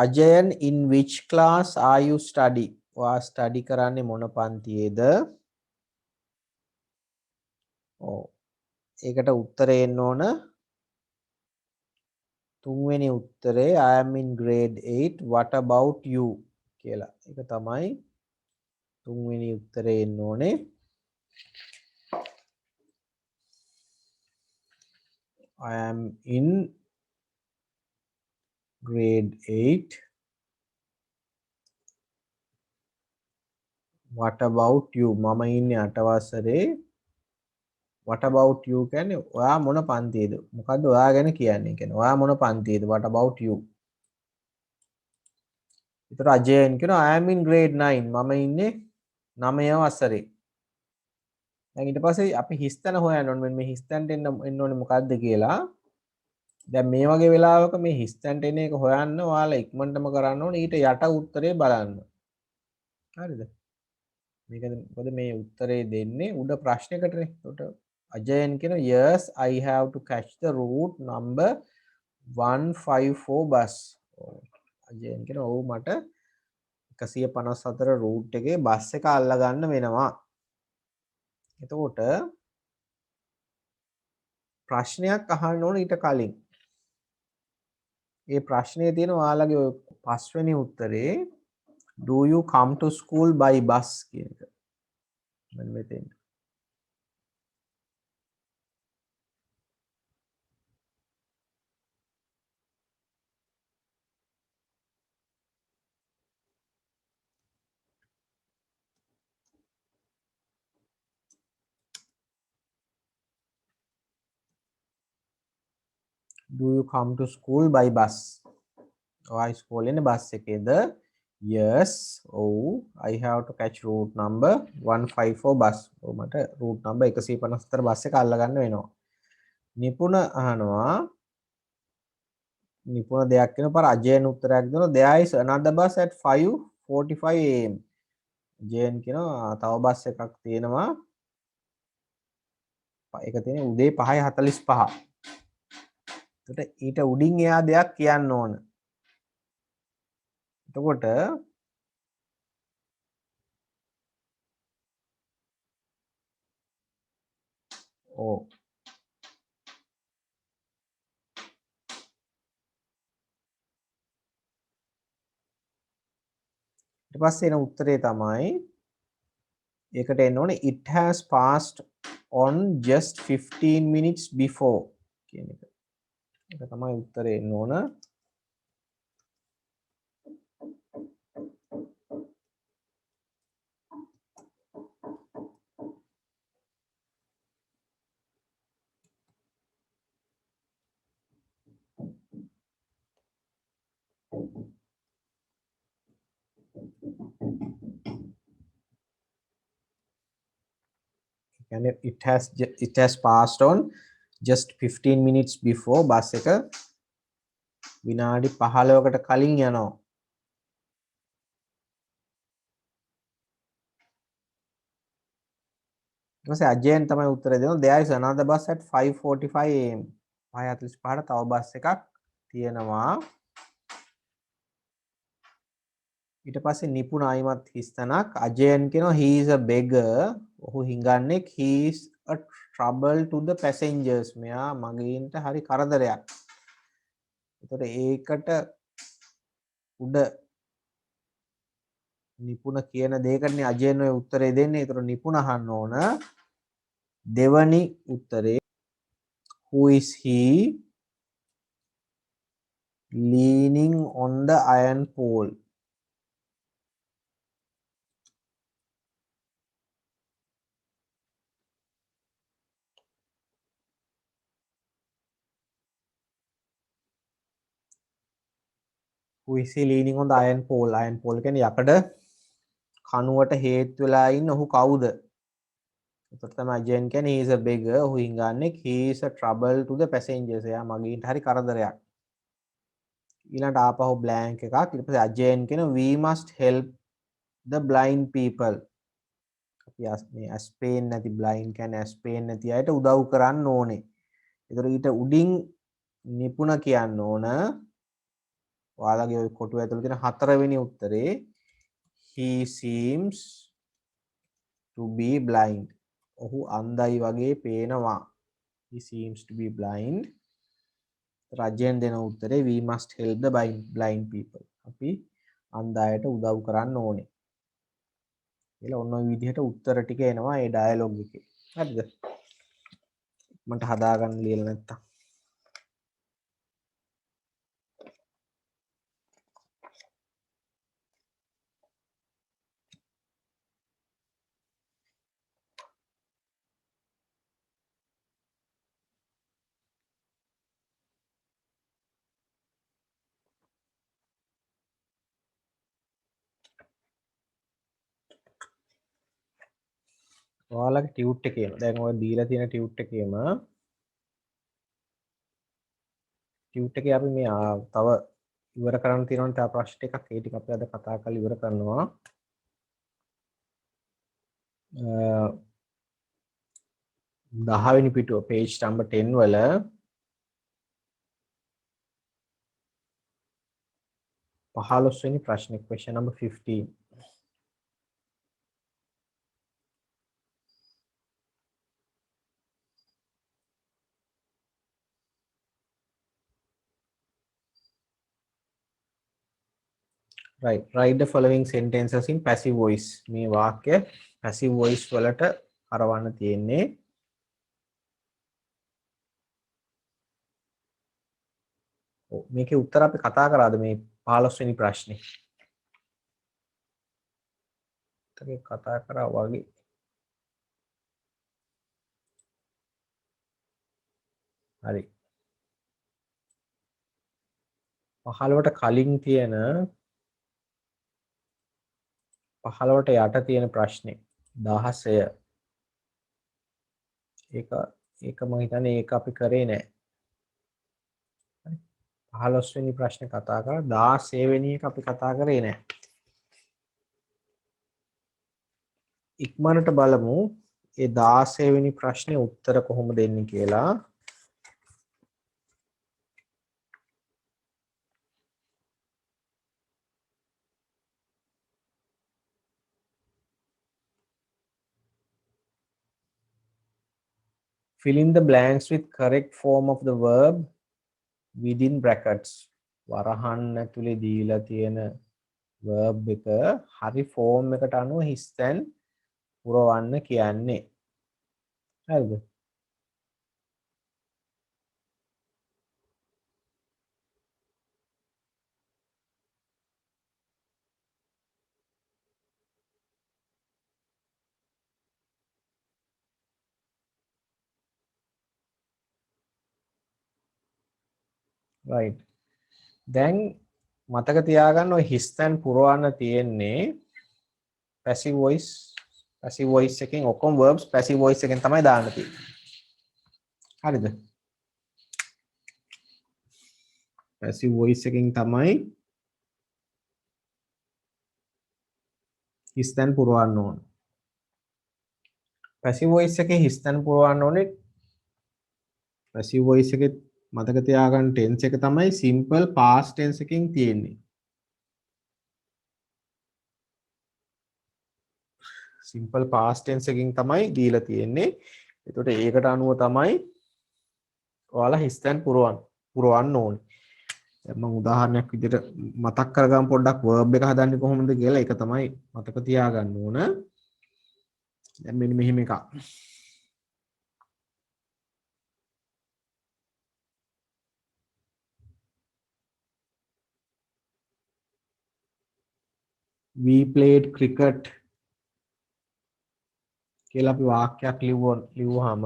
S1: Ajayan in which class are you study? ඔයා study කරන්නේ මොන පන්තියේද? ඔව් ඒකට උත්තරේ එන්න ඕන තුන්වෙනි උත්තරේ I am in grade 8 what about you කියලා. ඒක තමයි තුන්වෙනි උත්තරේ එන්න ඕනේ. I am in grade 8 what about you මම ඉන්නේ 8 වසරේ what about you කියන්නේ ඔයා මොන පන්තියේද? මොකද්ද ඔයා ගැන කියන්නේ? කියන්නේ ඔයා මොන පන්තියේද? what about you? ඒතර අජයන් කියනවා I am in grade 9 මම ඉන්නේ 9 වසරේ. දැන් ඊට පස්සේ අපි හිස්තැන හොයන්න ඕනේ. මේ හිස්තැනට එන්න ඕනේ මොකද්ද කියලා. දැන් මේ වගේ වෙලාවක මේ හිස්තැනට එන එක හොයන්න ඔයාලා ඉක්මනටම කරන්න ඕනේ. ඊට යට උත්තරේ බලන්න. හරිද? මේකද මොකද මේ උත්තරේ දෙන්නේ උඩ ප්‍රශ්නයකටනේ. ඒකට අජයන් කියන yes I have to catch the route number 154 bus. අජයන් කියන ඔව් මට 154 route එකේ බස් එක අල්ල ගන්න වෙනවා. එතකොට ප්‍රශ්නයක් අහන්න ඕන ඊට කලින්. ඒ ප්‍රශ්නේ තියෙන ඔයාලගේ ඔය පස්වෙනි උත්තරේ do you come to school by bus කියන එක. මෙන්න මෙතෙන්. Do you come to school by bus? ඔයා ඉස්කෝලේ යන්නේ bus එකේද? Yes. Oh, I have to catch route number 154 bus. ඔව් මට route number 154 බස් එක අල්ල ගන්න වෙනවා. නිපුණ අහනවා නිපුණ දෙයක් කියන පාර අජයන් උත්තරයක් දෙනවා there is another bus at 5:45 am. Jayan කියනවා තව බස් එකක් තියෙනවා. ඒක තියෙන්නේ උදේ 5:45. එතකොට ඊට උඩින් එයා දෙයක් කියන්න ඕන. එතකොට ඕ ඊට පස්සේ එන උත්තරේ තමයි ඒකට එන්න ඕනේ it has passed on just 15 minutes before කියන එක. ඒක තමයි උත්තරේ එන්න ඕන. කියන්නේ it has passed on just 15 minutes before bus එක විනාඩි 15කට කලින් යනවා. ඊට පස්සේ අජයන් තමයි උත්තරේ දෙනවා there is another bus at 5:45 am. 5:45ට තව බස් එකක් තියෙනවා. ඊට පස්සේ නිපුණ ආයිමත් හිස්තනක් අජයන් කියනවා he is a beggar. ඔහු හිඟන්නෙක් he is a trouble to the passengers. මෙයා මගීන්ට හරි කරදරයක්. ඒතකොට ඒකට උඩ නිපුණ කියන දෙයකටනේ අජයන් ඔය උත්තරේ දෙන්නේ. ඒතර නිපුණ අහන්න ඕන. දෙවනි උත්තරේ who is he leaning on the iron pole? who is he leaning on the iron pole? iron pole කියන්නේ යකඩ කණුවට හේතු වෙලා ඉන්න ඔහු කවුද? එතකොට තමයි අජයන් කියන්නේ he is a beggar. ඔහු හිඟන්නේ he is a trouble to the passengers. එයා මගීන්ට හරි කරදරයක්. ඊළඟට ආපහු blank එකක්. ඊට පස්සේ අජයන් කියන we must help the blind people. අපි මේ as pain නැති blind කියන්නේ as pain නැති අයට උදව් කරන්න ඕනේ. ඒතර ඊට උඩින් නිපුණ කියන්න ඕන. ඔයාලගේ ওই කොටුව ඇතුළේ තියෙන හතරවෙනි උත්තරේ he seems to be blind. ඔහු අන්ධයි වගේ පේනවා. he seems to be blind. රජෙන් දෙන උත්තරේ we must help the blind people. අපි අන්ධ අයට උදව් කරන්න ඕනේ. කියලා ඔන්න ඔය විදිහට උත්තර ටික එනවා ඒ ඩයලොග් එකේ. හරිද? මට හදාගන්න ලියලා නැත්තම්. ඔයාලගේ ටියුට් එකේම දැන් ඔය දීලා තියෙන ටියුට් එකේම ටියුට් එකේ අපි මේ තව ඉවර කරන්න තියෙනවා තව ප්‍රශ්න ටිකක් ඒ ටික අපි අද කතා කරලා ඉවර කරනවා 10 වෙනි පිටුව page number 10 වල පහළොස්වෙනි ප්‍රශ්නේ question number 15 right write the following sentences in passive voice මේ වාක්‍ය passive voice වලට කරවන්න තියෙන්නේ මේකේ උත්තර අපි කතා කරාද මේ 15 වෙනි ප්‍රශ්නේ ඒක කතා කරා වගේ හරි 15ට කලින් තියෙන 15ට යට තියෙන ප්‍රශ්නේ 16 ඒක මම හිතන්නේ ඒක අපි කරේ නෑ 15 වෙනි ප්‍රශ්නේ කතා කරා 16 වෙනි එක අපි කතා කරේ නෑ ඉක්මනට බලමු ඒ 16 වෙනි ප්‍රශ්නේ උත්තර කොහොමද දෙන්නේ කියලා fill in the blanks with correct form of the verb within brackets වරහන් ඇතුලේ දීලා තියෙන verb එක හරි form එකට අනුව හිස් තැන් පුරවන්න කියන්නේ හරිද right දැන් මතක තියාගන්න ඔය හිස් තැන් පුරවන්න තියෙන්නේ passive voice එකෙන් ඔක්කොම verbs passive voice එකෙන් තමයි දාන්න තියෙන්නේ හරිද passive voice එකෙන් තමයි හිස් තැන් පුරවන්න ඕන passive voice එකේ හිස් තැන් පුරවන්න ඕනේ passive voice එකේ මතක තියාගන්න tense එක තමයි simple past tense එකකින් තියෙන්නේ simple past tense එකකින් තමයි දීලා තියෙන්නේ එතකොට ඒකට අනුව තමයි ඔයාලා හිස් තැන් පුරවන්න ඕනේ දැන් මම උදාහරණයක් විදිහට මතක් කරගමු පොඩ්ඩක් verb එක හදන්නේ කොහොමද කියලා. ඒක තමයි මතක තියාගන්න ඕන. දැන් මෙන්න මෙහෙම එකක්. We played cricket කියලා අපි වාක්‍යයක් ලිව්වහම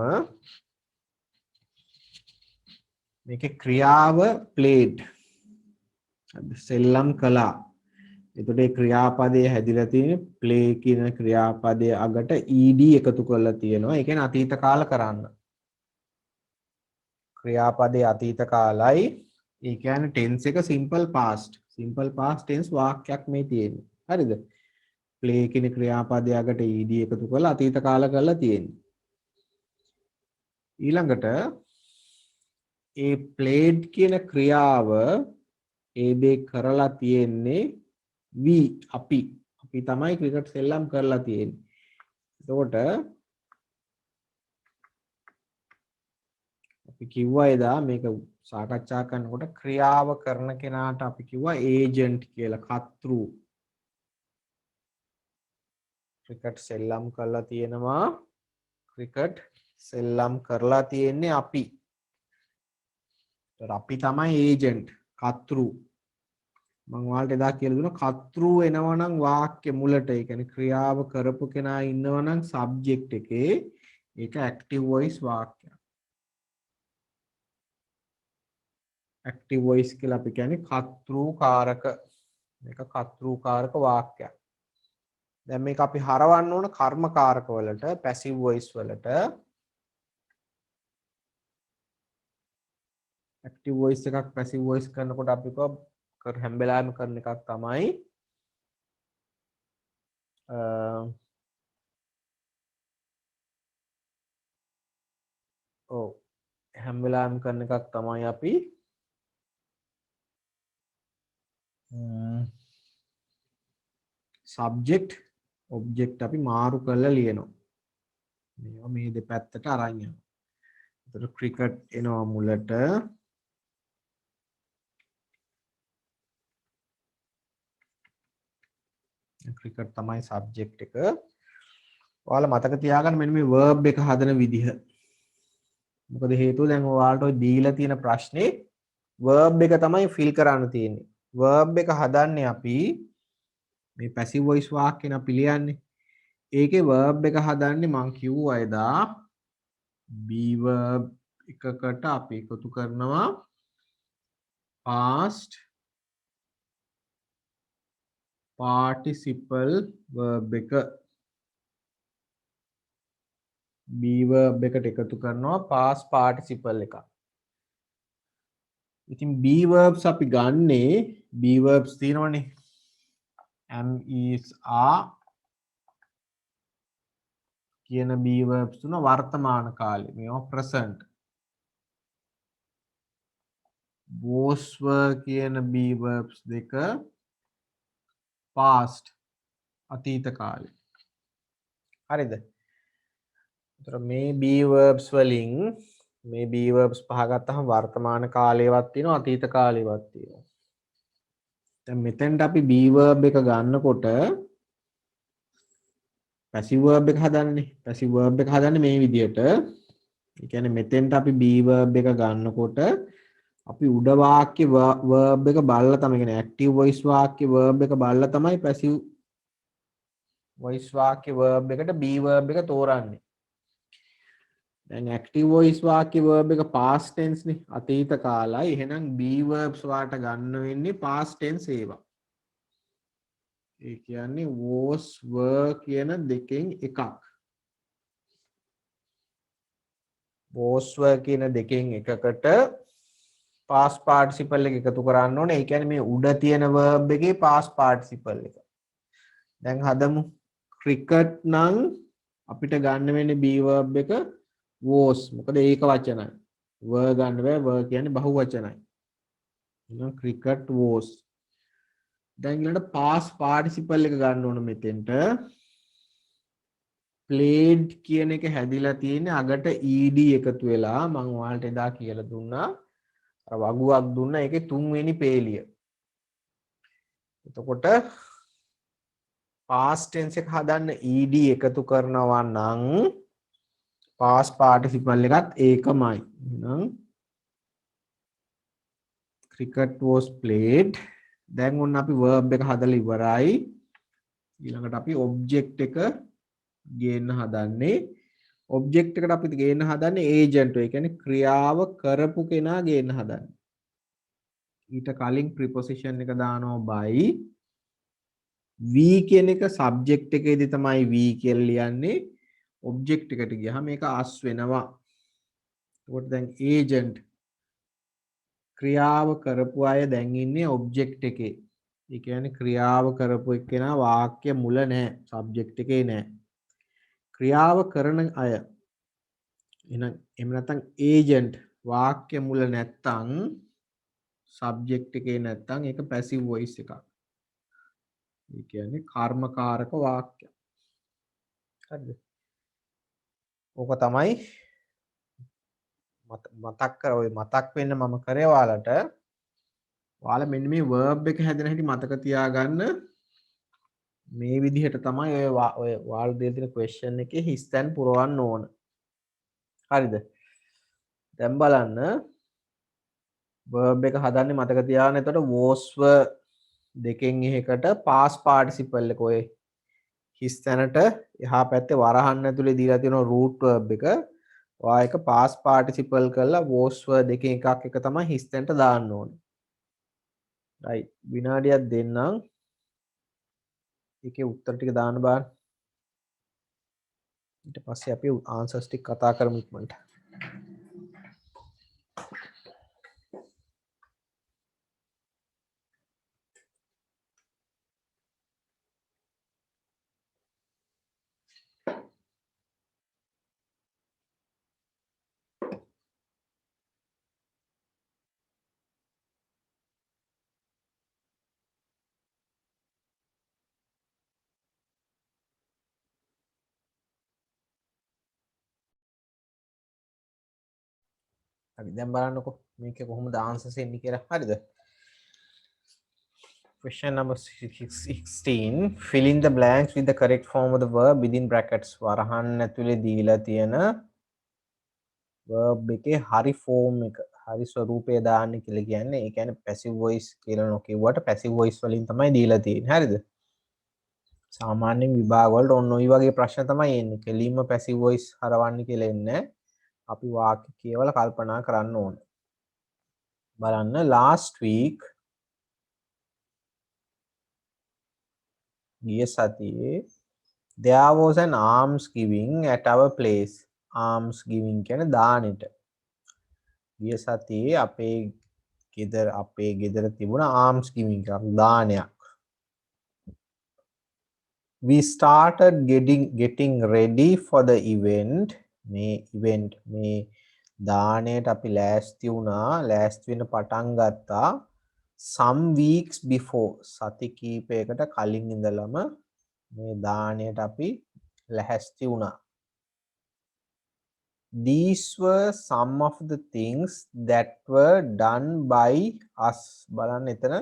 S1: මේකේ ක්‍රියාව played සෙල්ලම් කළා. එතකොට ඒ ක්‍රියාපදයේ හැදිලා තියෙන play කියන ක්‍රියාපදයේ අගට ed එකතු කරලා තියෙනවා. ඒ කියන්නේ අතීත කාල කරන්න. ක්‍රියාපදයේ අතීත කාලයි. ඒ කියන්නේ tense එක simple past. simple past tense වාක්‍යයක් මේ තියෙන්නේ. හරිද? play කියන ක්‍රියාපදයේ අගට ed එකතු කරලා අතීත කාල කරලා තියෙන්නේ. ඊළඟට ඒ played කියන ක්‍රියාව ඒ දේ කරලා තියෙන්නේ we අපි තමයි ක්‍රිකට් සෙල්ලම් කරලා තියෙන්නේ. එතකොට අපි කිව්වා එදා මේක සාකච්ඡා කරනකොට ක්‍රියාව කරන කෙනාට අපි කිව්වා ඒජන්ට් කියලා, කර්තෘ. ක්‍රිකට් සෙල්ලම් කරලා තියෙනවා. ක්‍රිකට් සෙල්ලම් කරලා තියෙන්නේ අපි. ඒතර අපි තමයි ඒජන්ට්, කර්තෘ. මම ඔයාලට එදා කියලා දුන්නා කර්තෘ එනවනම් වාක්‍ය මුලට, ඒ කියන්නේ ක්‍රියාව කරපු කෙනා ඉන්නවනම් සබ්ජෙක්ට් එකේ ඒක ඇක්ටිව් වොයිස් වාක්‍යයක්. ඇක්ටිව් වොයිස් කියලා අපි කියන්නේ කර්තෘකාරක. මේක කර්තෘකාරක වාක්‍යයක්. දැන් මේක අපි හරවන්න ඕන කර්මකාරක වලට, පැසිව් වොයිස් වලට. ඇක්ටිව් වොයිස් එකක් පැසිව් වොයිස් කරනකොට අපි හැම වෙලාවෙම කරන එකක් තමයි හැම වෙලාවෙම කරන එකක් තමයි අපි සබ්ජෙක්ට් ඔබ්ජෙක්ට් අපි මාරු කරලා ලියනවා. මේවා මේ දෙපැත්තට අරන් යනවා. එතකොට ක්‍රිකට් එනවා මුලට. ක්‍රිකට් තමයි සබ්ජෙක්ට් එක. ඔයාලා මතක තියාගන්න මෙන්න මේ verb එක හදන විදිහ. මොකද හේතුව දැන් ඔයාලට ඔය දීලා තියෙන ප්‍රශ්නේ verb එක තමයි fill කරන්න තියෙන්නේ. verb එක හදන්නේ අපි මේ passive voice වාක්‍යන අපි ලියන්නේ. ඒකේ verb එක හදන්නේ මං කිව්වා එදා be verb එකකට අපි එකතු කරනවා past participle verb එක. be verb eකට එකතු කරනවා past participle එකක්. ඉතින් be verbs අපි ගන්නේ be verbs තියෙනවනේ am is are කියන be verbs තුන වර්තමාන කාලේ. මේවා present. was were කියන be verbs දෙක past අතීත කාලේ. හරිද? ඒතර මේ be verbs වලින් මේ be verbs පහ ගත්තහම වර්තමාන කාලේවත් තියෙනවා අතීත කාලේවත් තියෙනවා. දැන් මෙතෙන්ට අපි be verb එක ගන්නකොට passive verb එක හදන්නේ. passive verb එක හදන්නේ මේ විදිහට. ඒ කියන්නේ මෙතෙන්ට අපි be verb එක ගන්නකොට අපි උඩ වාක්‍ය verb එක බලලා තමයි, කියන්නේ active voice වාක්‍ය verb එක බලලා තමයි passive voice වාක්‍ය verb එකට be verb එක තෝරන්නේ. දැන් active voice වාක්‍ය verb එක past tense නේ, අතීත කාලයි. එහෙනම් be verbs වාට ගන්න වෙන්නේ past tense ඒවා. ඒ කියන්නේ was were කියන දෙකෙන් එකක්. was were කියන දෙකෙන් එකකට past participle එක එකතු කරන්න ඕනේ. ඒ කියන්නේ මේ උඩ තියෙන verb එකේ past participle එක. දැන් හදමු cricket නම් අපිට ගන්න වෙන්නේ be verb එක was. මොකද ඒක වචනයි. were ගන්න බෑ. were කියන්නේ බහු වචනයි. එහෙනම් cricket was. දැන් ඊළඟට past participle එක ගන්න ඕන මෙතෙන්ට. played කියන එක හැදිලා තියෙන්නේ අගට ed එකතු වෙලා. මම ඔයාලට එදා කියලා දුන්නා අර වගුවක් දුන්න ඒකේ තුන්වෙනි පේලිය. එතකොට past tense එක හදන්න ed එකතු කරනවා නම් past participle එකත් ඒකමයි. එහෙනම් cricket was played. දැන් ඔන්න අපි verb එක හදලා ඉවරයි. ඊළඟට අපි object එක ගේන්න හදන්නේ. object එකට අපි ගේන්න හදන්නේ agent. ඒ කියන්නේ ක්‍රියාව කරපු කෙනා ගේන්න හදන්නේ. ඊට කලින් preposition එක දානවා by. v කියන එක subject එකේදී තමයි v කියලා ලියන්නේ. object එකට ගියහම මේක as වෙනවා. ඒකට දැන් agent ක්‍රියාව කරපු අය දැන් ඉන්නේ object එකේ. ඒ කියන්නේ ක්‍රියාව කරපු එක්කෙනා වාක්‍ය මුල නැහැ. subject එකේ නැහැ. ක්‍රියාව කරන අය එහෙම නැත්නම් agent වාක්‍ය මුල නැත්නම් subject එකේ නැත්නම් ඒක passive voice එකක්. ඒ කියන්නේ කර්මකාරක වාක්‍යයක්. හරිද? ඕක තමයි මතක් කර ඔය මතක් වෙන්න මම කරේ ඔයාලට. ඔයාලා මෙන්න මේ verb එක හැදෙන හැටි මතක තියාගන්න. මේ විදිහට තමයි ඔය ඔයාලා දෙන තියෙන question එකේ හිස් තැන් පුරවන්න ඕන. හරිද? දැන් බලන්න verb එක හදන්නේ මතක තියාගන්න. එතකොට was were දෙකෙන් එකකට past participle එක ඔය හිස් තැනට එහා පැත්තේ වරහන් ඇතුලේ දීලා තියෙන root verb එක ඔයා එක past participle කරලා was were දෙකෙන් එකක් එක තමයි හිස් තැනට දාන්න ඕනේ. right විනාඩියක් දෙන්නම්. ඒකේ උත්තර ටික දාන්න බෑ. ඊට පස්සේ අපි answers ටික කතා කරමු ඉක්මනට. හරි දැන් බලන්නකො මේකේ කොහොමද answers එන්නේ කියලා. හරිද? Question number 16. Fill in the blanks with the correct form of the verb within brackets. වරහන් ඇතුලේ දීලා තියෙන verb එකේ හරි form එක, හරි ස්වරූපය දාන්න කියලා කියන්නේ. ඒ කියන්නේ passive voice කියලා නොකියුවට passive voice වලින් තමයි දීලා තියෙන්නේ. හරිද? සාමාන්‍යයෙන් විභාග වලට ඔන්න ඔය වගේ ප්‍රශ්න තමයි එන්නේ. කෙලින්ම passive voice හරවන්න කියලා එන්නේ. අපි වාක්‍ය කියවලා කල්පනා කරන්න ඕනේ. බලන්න last week ගිය සතියේ there was an alms giving at our place. alms giving කියන්නේ දානෙට. ගිය සතියේ අපේ ගෙදර තිබුණ alms giving එකක් දානයක්. We started getting ready for the event. මේ දානයට අපි ලෑස්ති වුණා. ලෑස්ති වෙන්න පටන් ගත්තා. some weeks before සති කීපයකට කලින් ඉඳලම මේ දානයට අපි ලැහැස්ති වුණා. These were some of the things that were done by us. බලන්න එතන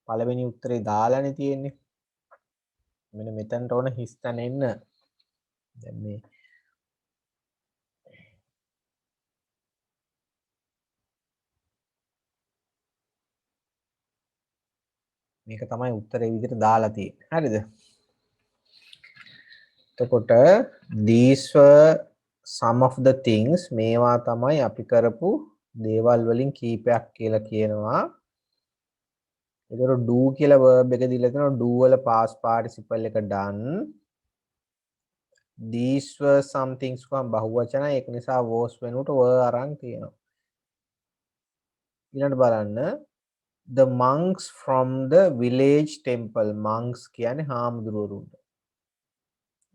S1: පළවෙනි උත්තරේ දාලානේ තියෙන්නේ. මෙන්න මෙතනට ඕන හිස් තැන එන්න. දැන් මේක තමයි උත්තරේ විදිහට දාලා තියෙන්නේ. හරිද? එතකොට these were some of the things මේවා තමයි අපි කරපු දේවල් වලින් කීපයක් කියලා කියනවා. ඒතර do කියලා verb එක දීලා තියෙනවා. do වල past participle එක done. these were some things කොහොම බහුවචනයි. ඒක නිසා was වෙනුවට were අරන් තියෙනවා. ඊළඟට බලන්න the monks from the village temple. monks කියන්නේ හාමුදුරුවරුන්ට.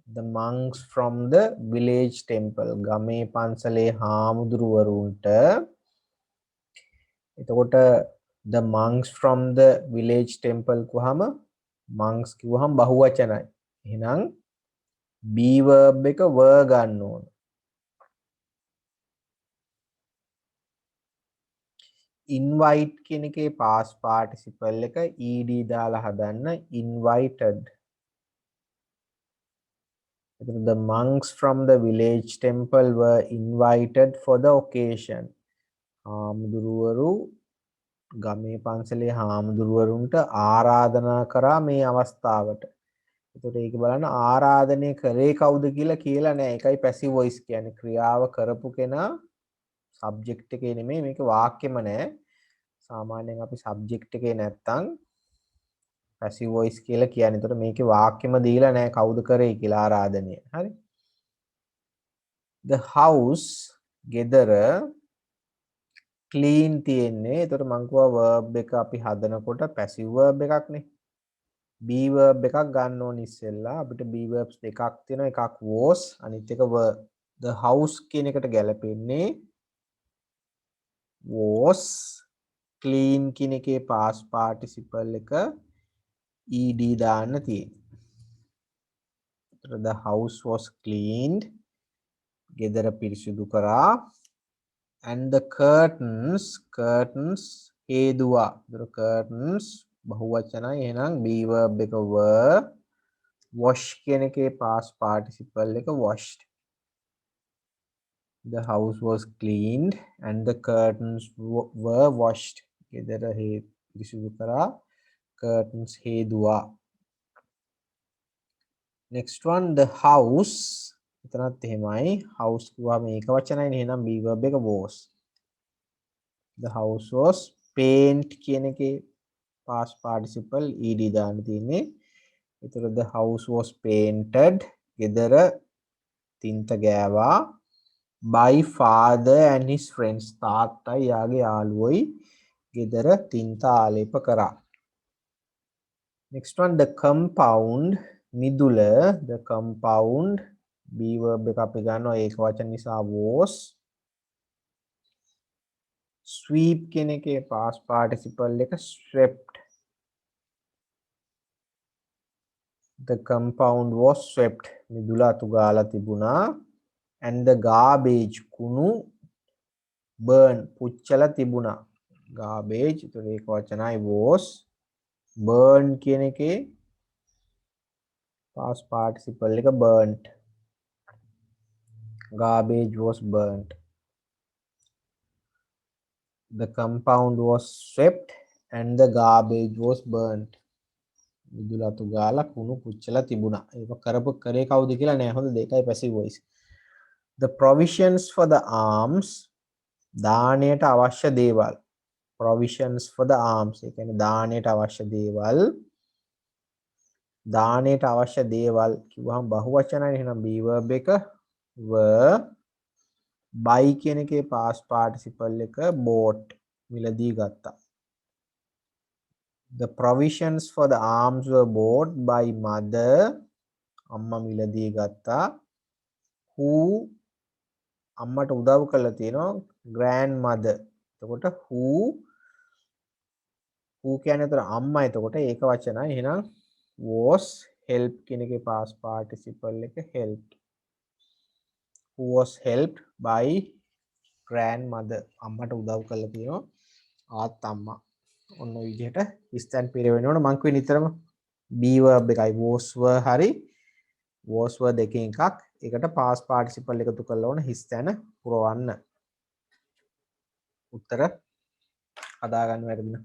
S1: the monks from the village temple. ගමේ පන්සලේ හාමුදුරුවරුන්ට. එතකොට the monks from the village temple කොහම monks කිව්වහම බහුවචනයි. එහෙනම් be verb එක were ගන්න ඕන. invite කියන එකේ past participle එක ed දාලා හදන්න invited. The monks from the village temple were invited for the occasion. හාමුදුරුවරු ගමේ පන්සලේ හාමුදුරුවරුන්ට ආරාධනා කරා මේ අවස්ථාවට. එතකොට ඒක බලන්න ආරාධනය කරේ කවුද කියලා නෑ. ඒකයි පැසිව් වොයිස් කියන්නේ. ක්‍රියාව කරපු කෙනා සබ්ජෙක්ට් එකේ නෙමෙයි, මේක වාක්‍යෙම නෑ. සාමාන්‍යයෙන් අපි සබ්ජෙක්ට් එකේ නැත්තම් පැසිව් වොයිස් කියලා කියන්නේ. එතකොට මේකේ වාක්‍යෙම දීලා නෑ කවුද කරේ කියලා ආරාධනය. හරි. The house ගෙදර clean තියෙන්නේ. එතකොට මං කිව්වා verb එක අපි හදනකොට passive verb එකක්නේ. be verb එකක් ගන්න ඕනේ ඉස්සෙල්ලා. අපිට be verbs දෙකක් තියෙනවා. එකක් was අනිත් එක were. The house කියන එකට ගැලපෙන්නේ was. clean කියන එකේ past participle එක ed දාන්න තියෙන්නේ. The house was cleaned. ගෙදර පිරිසිදු කරා. And the curtains හේදුවා. the curtains බහුවචනයි. එහෙනම් be verb එක were. wash කියන එකේ past participle එක washed. The house was cleaned and the curtains were washed. ගෙදර පිරිසිදු කරා. curtains හේදුවා. Next one, the house. එතනත් එහෙමයි. house කිව්වම ඒක වචනයිනේ. එහෙනම් be verb එක was. The house was paint කියන එකේ past participle ed දාන්න තියෙන්නේ. ඒතර the house was painted. ගෙදර තින්ත ගෑවා. by father and his friends. තාත්තයි යාගේ යාළුවෝයි ගෙදර තින්ත ආලේප කරා. Next one, the compound. මිදුල. the compound be verb එක අපි ගන්නවා ඒක වචන නිසා was. sweep කියන එකේ past participle එක swept. The compound was swept. මිදුල අතු ගාලා තිබුණා. And the garbage කුණු burn පුච්චලා තිබුණා. garbage ඒතර ඒක වචනයි was. burn කියන එකේ past participle එක burnt. garbage was burnt. The compound was swept and the garbage was burnt. මිදුල අතු ගාලා කුණු පුච්චලා තිබුණා. ඒක කරේ කවුද කියලා නෑ. හොඳ දෙකයි passive voice. The provisions for the alms. දාණයට අවශ්‍ය දේවල්. provisions for the alms. ඒ කියන්නේ දාණයට අවශ්‍ය දේවල්. දාණයට අවශ්‍ය දේවල් කිව්වහම බහුවචනයි. එහෙනම් be verb එක were. buy කියන එකේ past participle එක bought. මිලදී ගත්තා. The provisions for the alms were bought by mother. අම්මා මිලදී ගත්තා. who අම්මට උදව් කළා තියෙනවා grandmother. එතකොට who කියන්නේ උතර අම්මා. එතකොට ඒක වචනයි. එහෙනම් was help කියන එකේ past participle එක helped. who was helped by grandmother. අම්මට උදව් කළා තියෙනවා ආත්තම්මා. ඔන්න ඔය විදිහට ඉස්තන් පිරවෙනවනේ මං කිව්වේ නිතරම be verb එකයි was were හරි was were දෙකෙන් එකක්. ඒකට past participle එකතු කරලා ඕන හිස් තැන පුරවන්න. උත්තර හදා ගන්න වැරදින.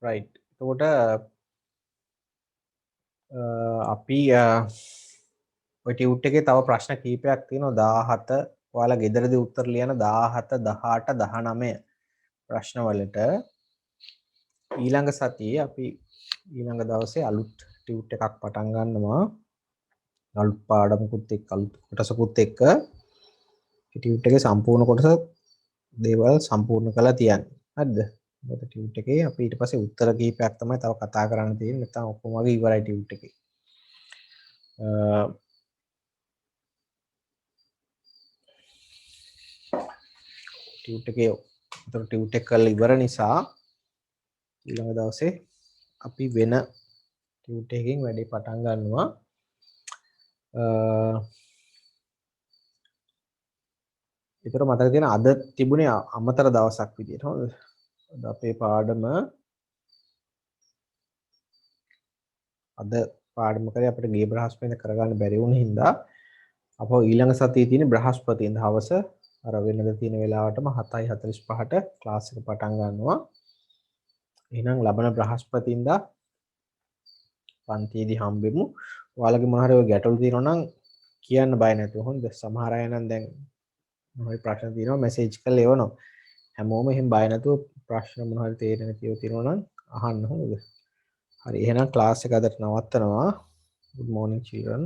S1: right. එතකොට අපි ඔය ටියුට් එකේ තව ප්‍රශ්න කීපයක් තියෙනවා. 17 ඔයාලා ගෙදරදී උත්තර ලියන 17 18 19 ප්‍රශ්න වලට ඊළඟ සතියේ අපි ඊළඟ දවසේ අලුත් ටියුට් එකක් පටන් ගන්නවා. අලුත් පාඩමකුත් එක්ක අලුත් කොටසකුත් එක්ක ටියුට් එකේ සම්පූර්ණ කොටස දේවල් සම්පූර්ණ කරලා තියන්නේ. හරිද? මොකද ටියුට් එකේ අපි ඊට පස්සේ උත්තර කීපයක් තමයි තව කතා කරන්න තියෙන්නේ. නැත්නම් ඔක්කොම වගේ ඉවරයි ටියුට් එකේ. ටියුට් එකේ ඒතර ටියුට් එක කරලා ඉවර නිසා ඊළඟ දවසේ අපි වෙන ටියුට් එකකින් වැඩේ පටන් ගන්නවා. ඒතර මතක තියෙන අද තිබුණේ අමතර දවසක් විදියට. හොඳද? අද අපේ පාඩම කරේ අපිට ගිය බ්‍රහස්පතින්දා කරගන්න බැරි වුණ හින්දා අපෝ ඊළඟ සතියේ තියෙන බ්‍රහස්පතින්දා හවස අර වෙනද තියෙන වෙලාවටම 7:45ට ක්ලාස් එක පටන් ගන්නවා. එහෙනම් ලබන බ්‍රහස්පතින්දා පන්තියේදී හම්බෙමු. ඔයාලගේ මොන හරි ඔය ගැටලු තියෙනවා නම් කියන්න බය නැතුව හොඳද? සමහර අය නම් දැන් මොන හරි ප්‍රශ්න තියෙනවා මැසේජ් කරලා එවනවා. හැමෝම එහෙම බය නැතුව ප්‍රශ්න මොන හරි තේරෙන නැතිව තියෙනවා නම් අහන්න හොඳද? හරි එහෙනම් ක්ලාස් එක අදට නවත්තනවා. good morning children.